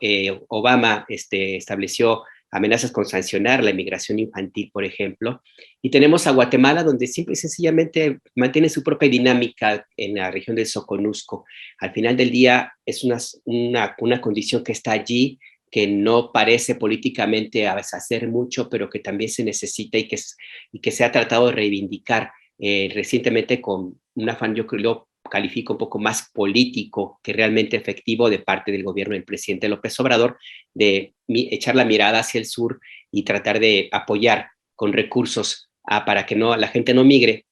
Obama estableció amenazas con sancionar la inmigración infantil, por ejemplo. Y tenemos a Guatemala, donde simple y sencillamente mantiene su propia dinámica en la región del Soconusco. Al final del día es una condición que está allí, que no parece políticamente a veces hacer mucho, pero que también se necesita y que se ha tratado de reivindicar recientemente con un afán, yo creo, califico un poco más político que realmente efectivo de parte del gobierno del presidente López Obrador, de echar la mirada hacia el sur y tratar de apoyar con recursos para que la gente no migre,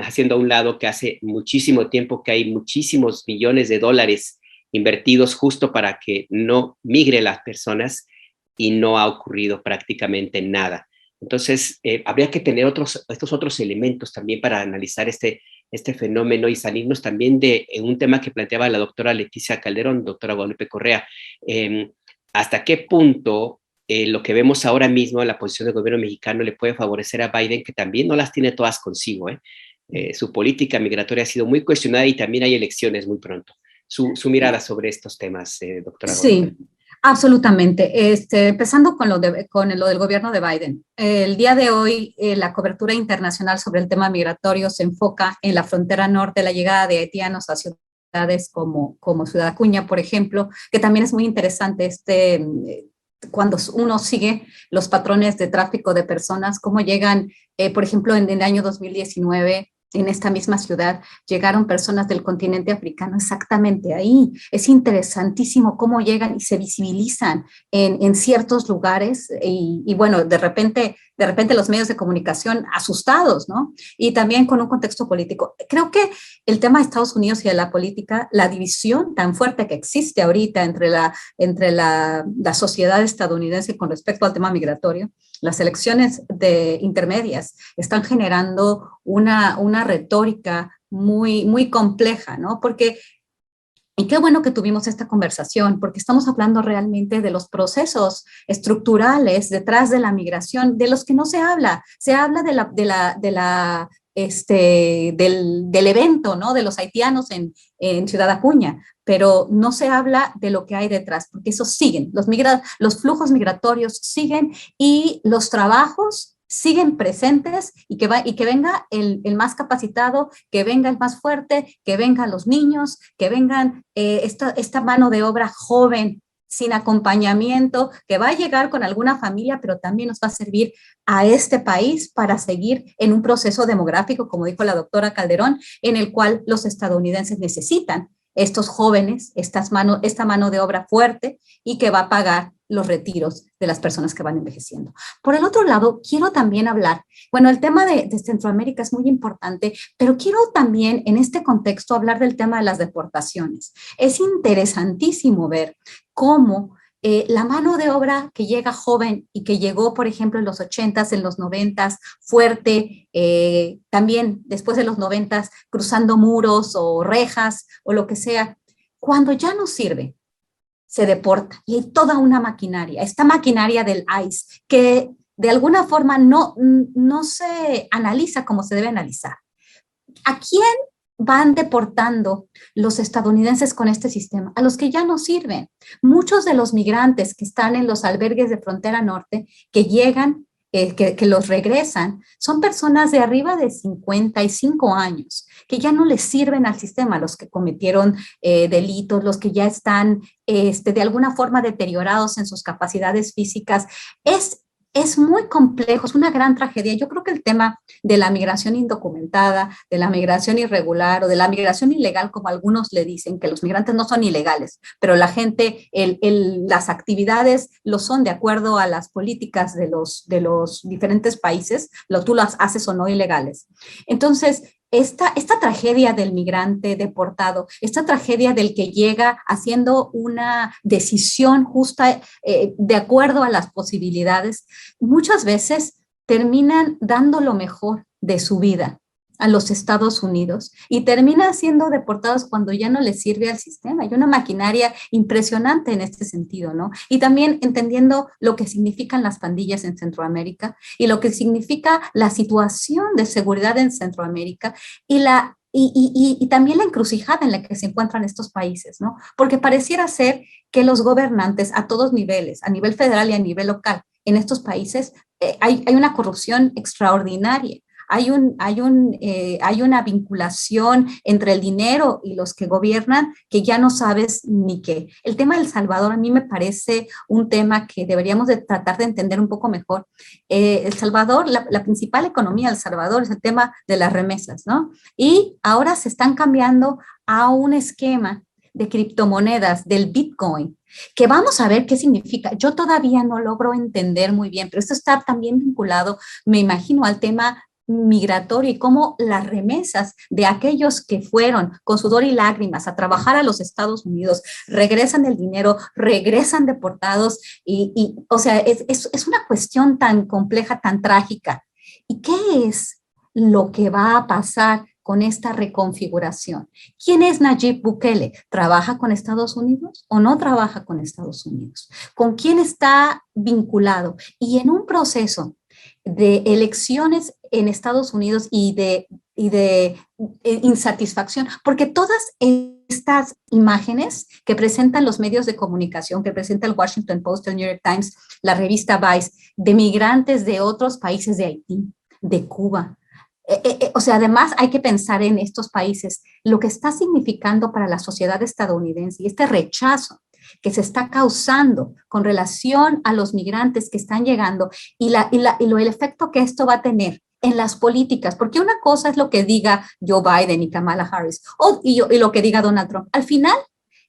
haciendo a un lado que hace muchísimo tiempo que hay muchísimos millones de dólares invertidos justo para que no migren las personas y no ha ocurrido prácticamente nada. Entonces, habría que tener estos otros elementos también para analizar este fenómeno y salirnos también de un tema que planteaba la doctora Leticia Calderón, doctora Guadalupe Correa. ¿Hasta qué punto lo que vemos ahora mismo en la posición del gobierno mexicano le puede favorecer a Biden, que también no las tiene todas consigo? Su política migratoria ha sido muy cuestionada y también hay elecciones muy pronto. Su mirada sobre estos temas, doctora Guadalupe. Sí. Absolutamente. Empezando con lo del gobierno de Biden. El día de hoy, la cobertura internacional sobre el tema migratorio se enfoca en la frontera norte, la llegada de haitianos a ciudades como Ciudad Acuña, por ejemplo, que también es muy interesante cuando uno sigue los patrones de tráfico de personas, cómo llegan, por ejemplo, en el año 2019, en esta misma ciudad, llegaron personas del continente africano exactamente ahí. Es interesantísimo cómo llegan y se visibilizan en ciertos lugares y bueno, de repente los medios de comunicación asustados, ¿no? Y también con un contexto político. Creo que el tema de Estados Unidos y de la política, la división tan fuerte que existe ahorita entre la sociedad estadounidense con respecto al tema migratorio, las elecciones intermedias están generando una retórica muy, muy compleja, ¿no? Y qué bueno que tuvimos esta conversación, porque estamos hablando realmente de los procesos estructurales detrás de la migración, de los que no se habla. Se habla del evento, ¿no? De los haitianos en Ciudad Acuña, pero no se habla de lo que hay detrás, porque esos siguen, los flujos migratorios siguen y los trabajos siguen presentes y que venga el más capacitado, que venga el más fuerte, que vengan los niños, que vengan esta mano de obra joven, sin acompañamiento, que va a llegar con alguna familia, pero también nos va a servir a este país para seguir en un proceso demográfico, como dijo la doctora Calderón, en el cual los estadounidenses necesitan estos jóvenes, esta mano de obra fuerte y que va a pagar los retiros de las personas que van envejeciendo. Por el otro lado, quiero también hablar, bueno, el tema de Centroamérica es muy importante, pero quiero también en este contexto hablar del tema de las deportaciones. Es interesantísimo ver cómo la mano de obra que llega joven y que llegó, por ejemplo, en los 80s, en los 90s, fuerte, también después de los 90s, cruzando muros o rejas o lo que sea, cuando ya no sirve, se deporta y hay toda una maquinaria, esta maquinaria del ICE, que de alguna forma no se analiza como se debe analizar. ¿A quién van deportando los estadounidenses con este sistema? A los que ya no sirven. Muchos de los migrantes que están en los albergues de frontera norte, que llegan, que los regresan, son personas de arriba de 55 años, que ya no les sirven al sistema, los que cometieron delitos, los que ya están de alguna forma deteriorados en sus capacidades físicas. Es muy complejo, es una gran tragedia. Yo creo que el tema de la migración indocumentada, de la migración irregular o de la migración ilegal, como algunos le dicen, que los migrantes no son ilegales, pero la gente, las actividades lo son de acuerdo a las políticas de los diferentes países, tú las haces o no ilegales. Entonces, esta tragedia del migrante deportado, esta tragedia del que llega haciendo una decisión justa de acuerdo a las posibilidades, muchas veces terminan dando lo mejor de su vida a los Estados Unidos y terminan siendo deportados cuando ya no les sirve al sistema. Hay una maquinaria impresionante en este sentido, ¿no? Y también entendiendo lo que significan las pandillas en Centroamérica y lo que significa la situación de seguridad en Centroamérica y también la encrucijada en la que se encuentran estos países, ¿no? Porque pareciera ser que los gobernantes a todos niveles, a nivel federal y a nivel local, en estos países hay una corrupción extraordinaria. Hay una vinculación entre el dinero y los que gobiernan que ya no sabes ni qué. El tema de El Salvador a mí me parece un tema que deberíamos de tratar de entender un poco mejor. El Salvador, la principal economía de El Salvador es el tema de las remesas, ¿no? Y ahora se están cambiando a un esquema de criptomonedas, del Bitcoin, que vamos a ver qué significa. Yo todavía no logro entender muy bien, pero esto está también vinculado, me imagino, al tema migratorio y cómo las remesas de aquellos que fueron con sudor y lágrimas a trabajar a los Estados Unidos, regresan el dinero, regresan deportados o sea, es una cuestión tan compleja, tan trágica. ¿Y qué es lo que va a pasar con esta reconfiguración? ¿Quién es Nayib Bukele? ¿Trabaja con Estados Unidos o no trabaja con Estados Unidos? ¿Con quién está vinculado? Y en un proceso de elecciones en Estados Unidos y de insatisfacción, porque todas estas imágenes que presentan los medios de comunicación, que presenta el Washington Post, el New York Times, la revista Vice, de migrantes de otros países, de Haití, de Cuba, o sea, además hay que pensar en estos países, lo que está significando para la sociedad estadounidense y este rechazo que se está causando con relación a los migrantes que están llegando y el efecto que esto va a tener en las políticas, porque una cosa es lo que diga Joe Biden y Kamala Harris y lo que diga Donald Trump. Al final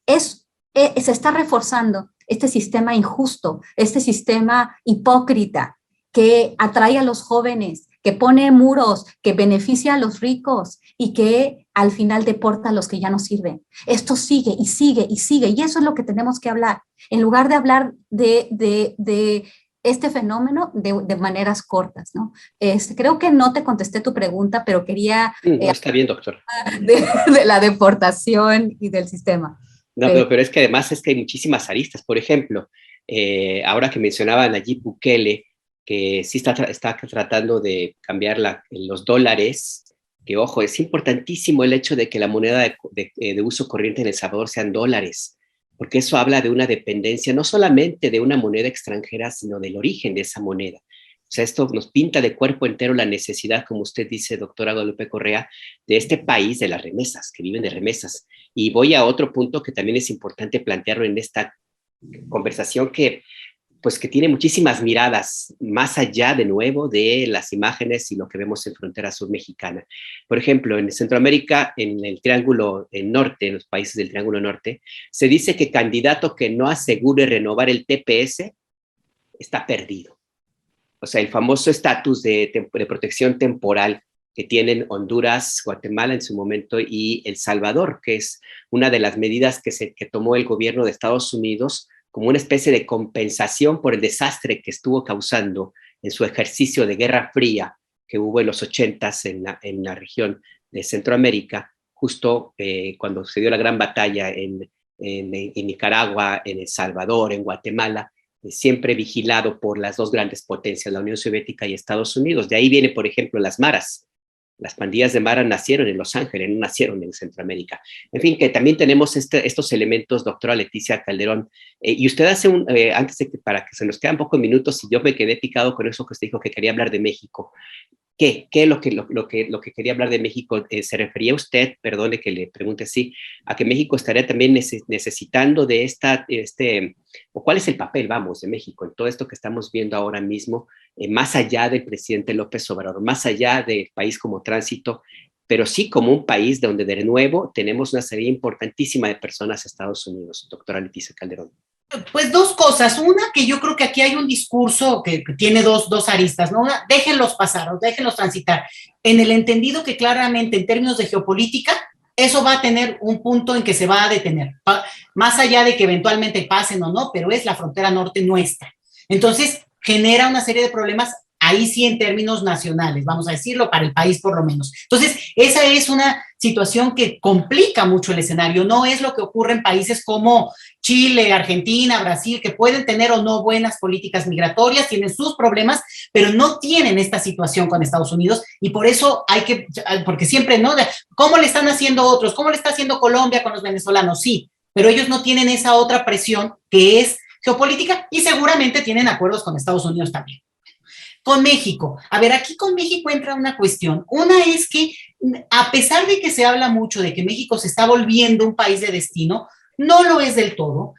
se está reforzando este sistema injusto, este sistema hipócrita que atrae a los jóvenes, que pone muros, que beneficia a los ricos y que al final deporta a los que ya no sirven. Esto sigue y sigue y sigue, y eso es lo que tenemos que hablar, en lugar de hablar de este fenómeno de maneras cortas, ¿no? Creo que no te contesté tu pregunta, pero quería... No, está bien, doctor. De la deportación y del sistema. No, pero es que además es que hay muchísimas aristas. Por ejemplo, ahora que mencionaba Nayib Bukele, que sí está tratando de cambiar los dólares, que ojo, es importantísimo el hecho de que la moneda de uso corriente en El Salvador sean dólares, porque eso habla de una dependencia no solamente de una moneda extranjera, sino del origen de esa moneda. sea, esto nos pinta de cuerpo entero la necesidad, como usted dice, doctora Guadalupe Correa, de este país de las remesas, que viven de remesas. Y voy a otro punto que también es importante plantearlo en esta conversación que tiene muchísimas miradas, más allá de nuevo de las imágenes y lo que vemos en frontera sur mexicana. Por ejemplo, en Centroamérica, en el Triángulo Norte, en los países del Triángulo Norte, se dice que candidato que no asegure renovar el TPS está perdido. O sea, el famoso estatus de protección temporal que tienen Honduras, Guatemala en su momento y El Salvador, que es una de las medidas que tomó el gobierno de Estados Unidos como una especie de compensación por el desastre que estuvo causando en su ejercicio de Guerra Fría que hubo en los 80s en la región de Centroamérica, justo cuando se dio la gran batalla en Nicaragua, en El Salvador, en Guatemala, siempre vigilado por las dos grandes potencias, la Unión Soviética y Estados Unidos. De ahí viene, por ejemplo, las maras. Las pandillas de maras nacieron en Los Ángeles, no nacieron en Centroamérica. En fin, que también tenemos estos elementos, doctora Leticia Calderón. Y usted hace antes de para que se nos quedan pocos minutos, y yo me quedé picado con eso que usted dijo que quería hablar de México. ¿Qué es lo que quería hablar de México? ¿Se refería usted, perdone que le pregunte así, a que México estaría también necesitando de o cuál es el papel, vamos, de México en todo esto que estamos viendo ahora mismo, más allá del presidente López Obrador, más allá del país como tránsito, pero sí como un país donde de nuevo tenemos una serie importantísima de personas a Estados Unidos, doctora Leticia Calderón? Pues dos cosas. Una, que yo creo que aquí hay un discurso que tiene dos aristas, ¿no? Una, déjenlos pasar o déjenlos transitar, en el entendido que claramente en términos de geopolítica, eso va a tener un punto en que se va a detener, más allá de que eventualmente pasen o no, pero es la frontera norte nuestra. Entonces, genera una serie de problemas, ahí sí en términos nacionales, vamos a decirlo, para el país por lo menos. Entonces, esa es una situación que complica mucho el escenario, no es lo que ocurre en países como Chile, Argentina, Brasil, que pueden tener o no buenas políticas migratorias, tienen sus problemas, pero no tienen esta situación con Estados Unidos, y por eso porque siempre, ¿no? ¿Cómo le están haciendo otros? ¿Cómo le está haciendo Colombia con los venezolanos? Sí, pero ellos no tienen esa otra presión que es geopolítica, y seguramente tienen acuerdos con Estados Unidos también. Con México, a ver, aquí con México entra una cuestión. Una es que, a pesar de que se habla mucho de que México se está volviendo un país de destino, no lo es del todo.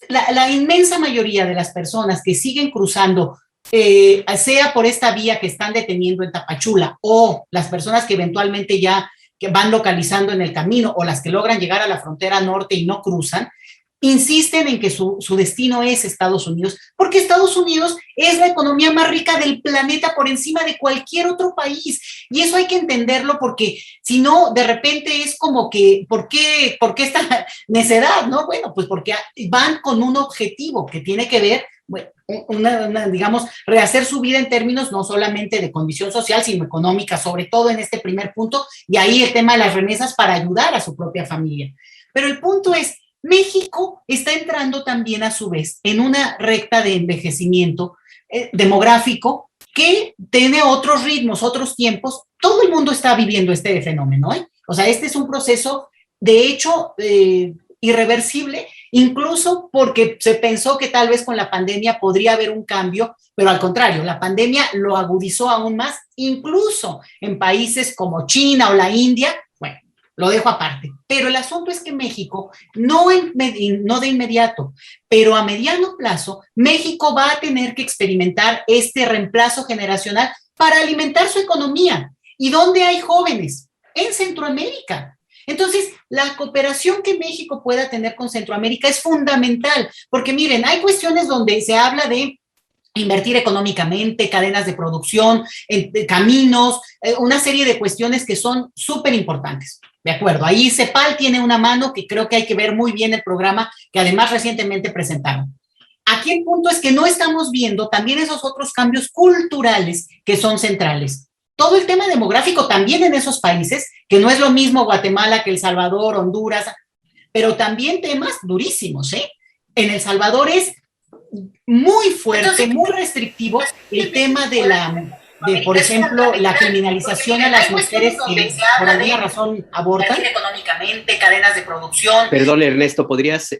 La inmensa mayoría de las personas que siguen cruzando, sea por esta vía que están deteniendo en Tapachula, o las personas que eventualmente ya que van localizando en el camino, o las que logran llegar a la frontera norte y no cruzan, insisten en que su destino es Estados Unidos, porque Estados Unidos es la economía más rica del planeta por encima de cualquier otro país, y eso hay que entenderlo, porque si no, de repente es como que, ¿por qué esta necedad? ¿No? Bueno, pues porque van con un objetivo que tiene que ver, bueno, digamos, rehacer su vida en términos no solamente de condición social, sino económica, sobre todo en este primer punto, y ahí el tema de las remesas para ayudar a su propia familia. Pero el punto es, México está entrando también a su vez en una recta de envejecimiento demográfico que tiene otros ritmos, otros tiempos. Todo el mundo está viviendo este fenómeno, ¿eh? O sea, este es un proceso, de hecho, irreversible, incluso porque se pensó que tal vez con la pandemia podría haber un cambio, pero al contrario, la pandemia lo agudizó aún más, incluso en países como China o la India. Bueno, lo dejo aparte, pero el asunto es que México, no de inmediato, pero a mediano plazo, México va a tener que experimentar este reemplazo generacional para alimentar su economía. ¿Y dónde hay jóvenes? En Centroamérica. Entonces, la cooperación que México pueda tener con Centroamérica es fundamental, porque miren, hay cuestiones donde se habla de invertir económicamente, cadenas de producción, caminos, una serie de cuestiones que son súper importantes. De acuerdo, ahí CEPAL tiene una mano que creo que hay que ver muy bien el programa que además recientemente presentaron. Aquí el punto es que no estamos viendo también esos otros cambios culturales que son centrales. Todo el tema demográfico también en esos países, que no es lo mismo Guatemala que El Salvador, Honduras, pero también temas durísimos, ¿eh? En El Salvador es muy fuerte, muy restrictivo el tema por ejemplo, la criminalización a las mujeres que por alguna razón abortan. logísticamente, cadenas de producción. Perdón, Ernesto, ¿podrías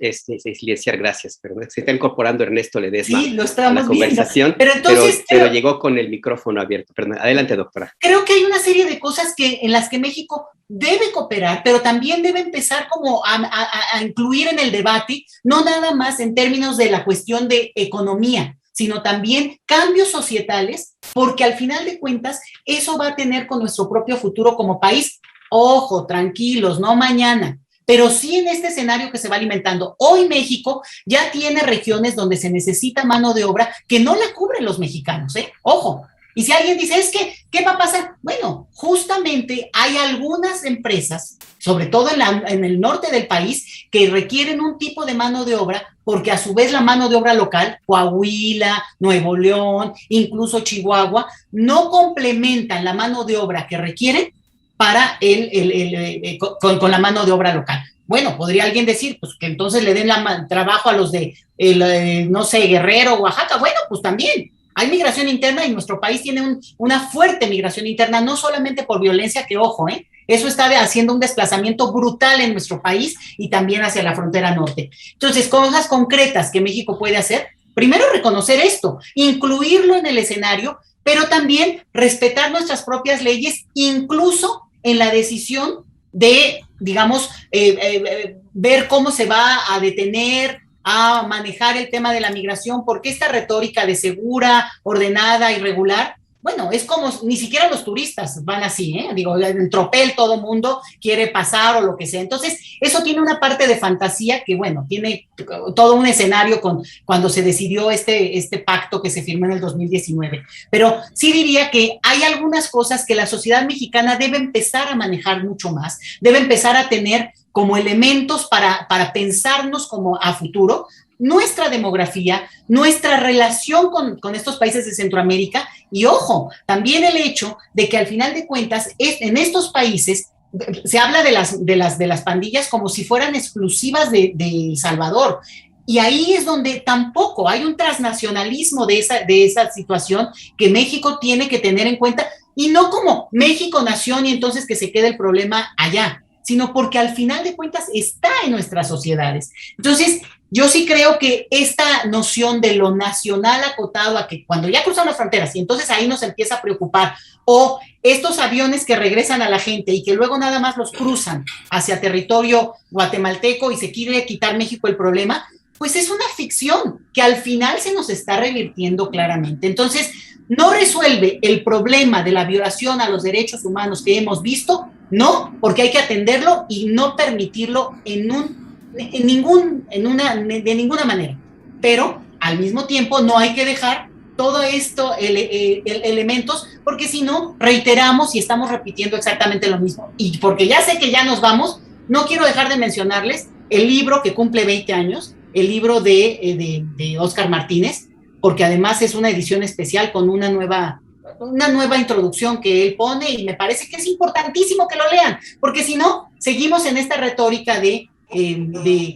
silenciar? Gracias, perdón. Se está incorporando Ernesto Ledesma Sí, lo estamos a la conversación, viendo. Pero entonces, pero llegó con el micrófono abierto. Perdón, adelante, doctora. Creo que hay una serie de cosas en las que México debe cooperar, pero también debe empezar como a incluir en el debate, no nada más en términos de la cuestión de economía, sino también cambios societales, porque al final de cuentas eso va a tener con nuestro propio futuro como país. Ojo, tranquilos, no mañana, pero sí en este escenario que se va alimentando. Hoy México ya tiene regiones donde se necesita mano de obra que no la cubren los mexicanos, ¿eh? Ojo. Y si alguien dice, es que, ¿qué va a pasar? Bueno, justamente hay algunas empresas, sobre todo en el norte del país, que requieren un tipo de mano de obra, porque a su vez la mano de obra local, Coahuila, Nuevo León, incluso Chihuahua, no complementan la mano de obra que requieren para con la mano de obra local. Bueno, podría alguien decir, pues que entonces le den trabajo a los de, no sé, Guerrero, Oaxaca. Bueno, pues también. Hay migración interna y nuestro país tiene una fuerte migración interna, no solamente por violencia, que ojo, eso está haciendo un desplazamiento brutal en nuestro país y también hacia la frontera norte. Entonces, cosas concretas que México puede hacer, primero reconocer esto, incluirlo en el escenario, pero también respetar nuestras propias leyes, incluso en la decisión de, digamos, ver cómo se va a detener, a manejar el tema de la migración, porque esta retórica de segura, ordenada y regular, bueno, es como, ni siquiera los turistas van así, digo, en tropel todo mundo quiere pasar o lo que sea. Entonces, eso tiene una parte de fantasía que, bueno, tiene todo un escenario cuando se decidió este pacto que se firmó en el 2019. Pero sí diría que hay algunas cosas que la sociedad mexicana debe empezar a manejar mucho más, debe empezar a tener como elementos para pensarnos como a futuro, nuestra demografía, nuestra relación con estos países de Centroamérica y, ojo, también el hecho de que al final de cuentas en estos países se habla de las pandillas como si fueran exclusivas de El Salvador. Y ahí es donde tampoco hay un transnacionalismo de esa situación que México tiene que tener en cuenta, y no como México nación y entonces que se quede el problema allá, sino porque al final de cuentas está en nuestras sociedades. Entonces, yo sí creo que esta noción de lo nacional acotado a que cuando ya cruzan las fronteras y entonces ahí nos empieza a preocupar, o estos aviones que regresan a la gente y que luego nada más los cruzan hacia territorio guatemalteco y se quiere quitar México el problema, pues es una ficción que al final se nos está revirtiendo claramente. Entonces, no resuelve el problema de la violación a los derechos humanos que hemos visto, no, porque hay que atenderlo y no permitirlo de ninguna manera. Pero al mismo tiempo no hay que dejar todo esto, elementos, porque si no, reiteramos y estamos repitiendo exactamente lo mismo. Y porque ya sé que ya nos vamos, no quiero dejar de mencionarles el libro que cumple 20 años, el libro de Óscar Martínez, porque además es una edición especial con una nueva introducción que él pone, y me parece que es importantísimo que lo lean, porque si no, seguimos en esta retórica de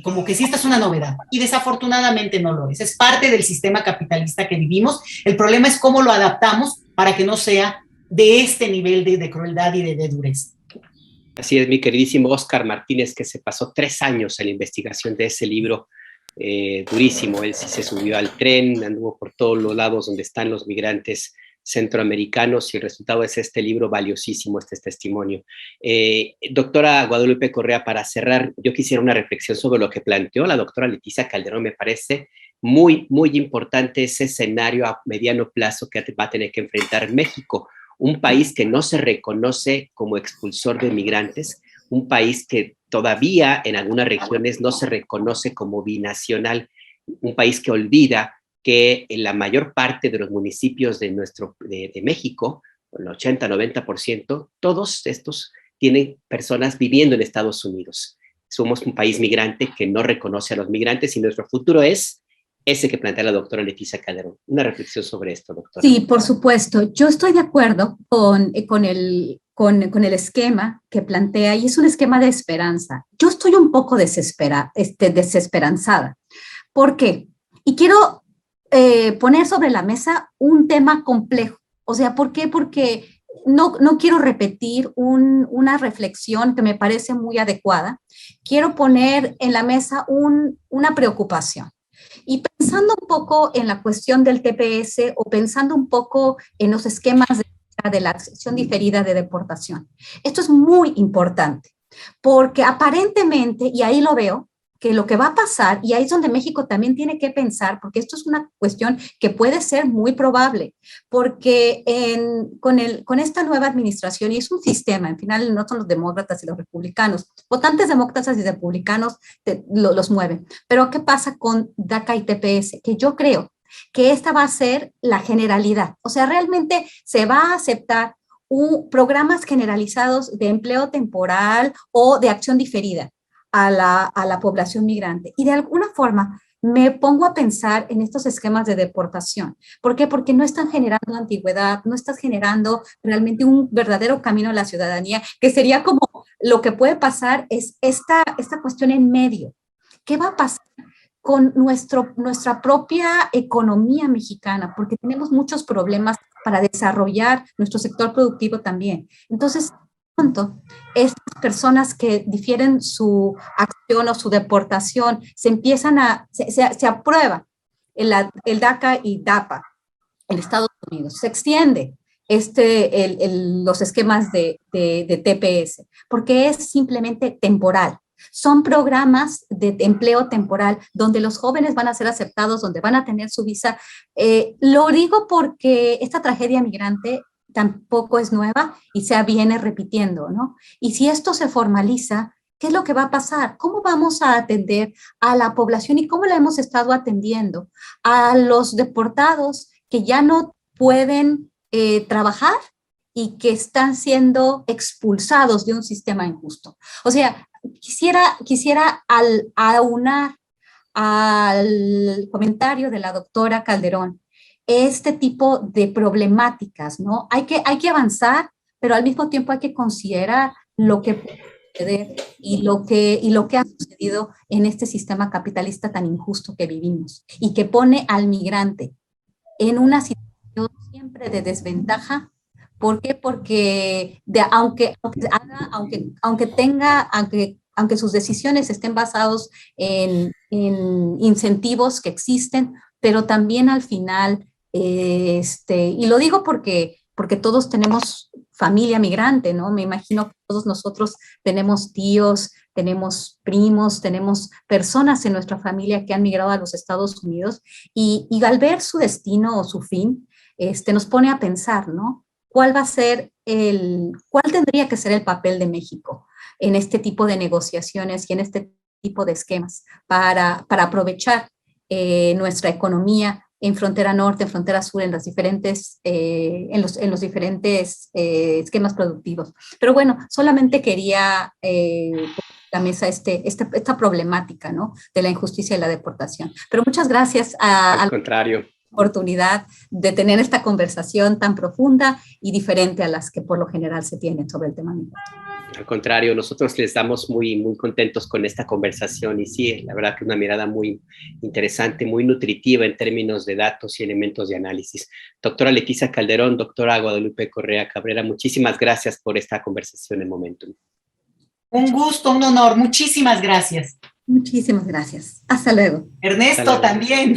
como que si esta es una novedad, y desafortunadamente no lo es parte del sistema capitalista que vivimos. El problema es cómo lo adaptamos para que no sea de este nivel de crueldad y de dureza. Así es, mi queridísimo Óscar Martínez, que se pasó 3 años en la investigación de ese libro, durísimo. Él sí se subió al tren, anduvo por todos los lados donde están los migrantes centroamericanos, y el resultado es este libro valiosísimo, este testimonio. Doctora Guadalupe Correa, para cerrar, yo quisiera una reflexión sobre lo que planteó la doctora Leticia Calderón. Me parece muy, muy importante ese escenario a mediano plazo que va a tener que enfrentar México, un país que no se reconoce como expulsor de migrantes, un país que todavía en algunas regiones no se reconoce como binacional, un país que olvida que en la mayor parte de los municipios de México, el 80-90%, todos estos tienen personas viviendo en Estados Unidos. Somos un país migrante que no reconoce a los migrantes, y nuestro futuro es ese que plantea la doctora Leticia Calderón. Una reflexión sobre esto, doctora. Sí, por supuesto. Yo estoy de acuerdo con el esquema que plantea, y es un esquema de esperanza. Yo estoy un poco desesperanzada. ¿Por qué? Y quiero poner sobre la mesa un tema complejo. O sea, ¿por qué? Porque no quiero repetir una reflexión que me parece muy adecuada. Quiero poner en la mesa una preocupación. Y pensando un poco en la cuestión del TPS o pensando un poco en los esquemas de la acción diferida de deportación. Esto es muy importante, porque aparentemente, y ahí lo veo, que lo que va a pasar, y ahí es donde México también tiene que pensar, porque esto es una cuestión que puede ser muy probable, porque con esta nueva administración, y es un sistema, en final no son los demócratas y los republicanos, votantes demócratas y republicanos los mueven, pero ¿qué pasa con DACA y TPS? Que yo creo que esta va a ser la generalidad, o sea, realmente se va a aceptar programas generalizados de empleo temporal o de acción diferida a la población migrante. Y de alguna forma me pongo a pensar en estos esquemas de deportación. ¿Por qué? Porque no están generando antigüedad, no estás generando realmente un verdadero camino a la ciudadanía, que sería como lo que puede pasar es esta cuestión en medio. ¿Qué va a pasar con nuestra propia economía mexicana? Porque tenemos muchos problemas para desarrollar nuestro sector productivo también. Entonces, estas personas que difieren su acción o su deportación se aprueba el DACA y DAPA en Estados Unidos, se extiende los esquemas de TPS, porque es simplemente temporal. Son programas de empleo temporal donde los jóvenes van a ser aceptados, donde van a tener su visa. Lo digo porque esta tragedia migrante tampoco es nueva y se viene repitiendo, ¿no? Y si esto se formaliza, ¿qué es lo que va a pasar? ¿Cómo vamos a atender a la población y cómo la hemos estado atendiendo? A los deportados que ya no pueden trabajar y que están siendo expulsados de un sistema injusto. O sea, quisiera aunar al comentario de la doctora Calderón este tipo de problemáticas, ¿no? Hay que avanzar, pero al mismo tiempo hay que considerar lo que puede suceder y lo que ha sucedido en este sistema capitalista tan injusto que vivimos y que pone al migrante en una situación siempre de desventaja. ¿Por qué? Porque aunque sus decisiones estén basadas en incentivos que existen, pero también al final, y lo digo porque todos tenemos familia migrante, ¿no? Me imagino que todos nosotros tenemos tíos, tenemos primos, tenemos personas en nuestra familia que han migrado a los Estados Unidos y al ver su destino o su fin, nos pone a pensar, ¿no? ¿Cuál tendría que ser el papel de México en este tipo de negociaciones y en este tipo de esquemas para aprovechar nuestra economía en frontera norte, en frontera sur, en los diferentes esquemas productivos? Pero bueno, solamente quería poner la mesa esta problemática, ¿no? De la injusticia y la deportación. Pero muchas gracias al contrario. Oportunidad de tener esta conversación tan profunda y diferente a las que por lo general se tienen sobre el tema migratorio. Al contrario, nosotros les damos muy, muy contentos con esta conversación y sí, la verdad que una mirada muy interesante, muy nutritiva en términos de datos y elementos de análisis. Doctora Leticia Calderón, doctora Guadalupe Correa Cabrera, muchísimas gracias por esta conversación en Momentum. Un gusto, un honor, muchísimas gracias. Muchísimas gracias. Hasta luego. Ernesto, hasta luego. También.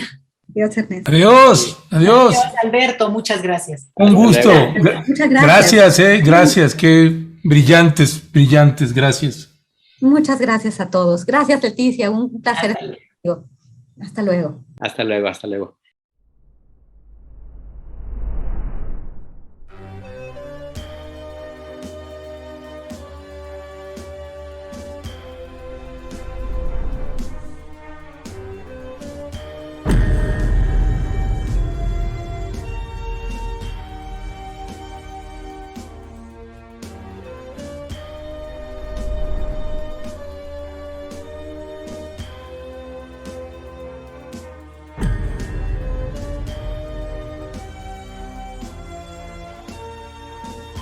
Adiós, Ernesto. Adiós, adiós. Adiós, Alberto, muchas gracias. Un gusto. Muchas gracias. Gracias, qué brillantes, gracias. Muchas gracias a todos. Gracias, Leticia, un placer. Hasta luego. Hasta luego.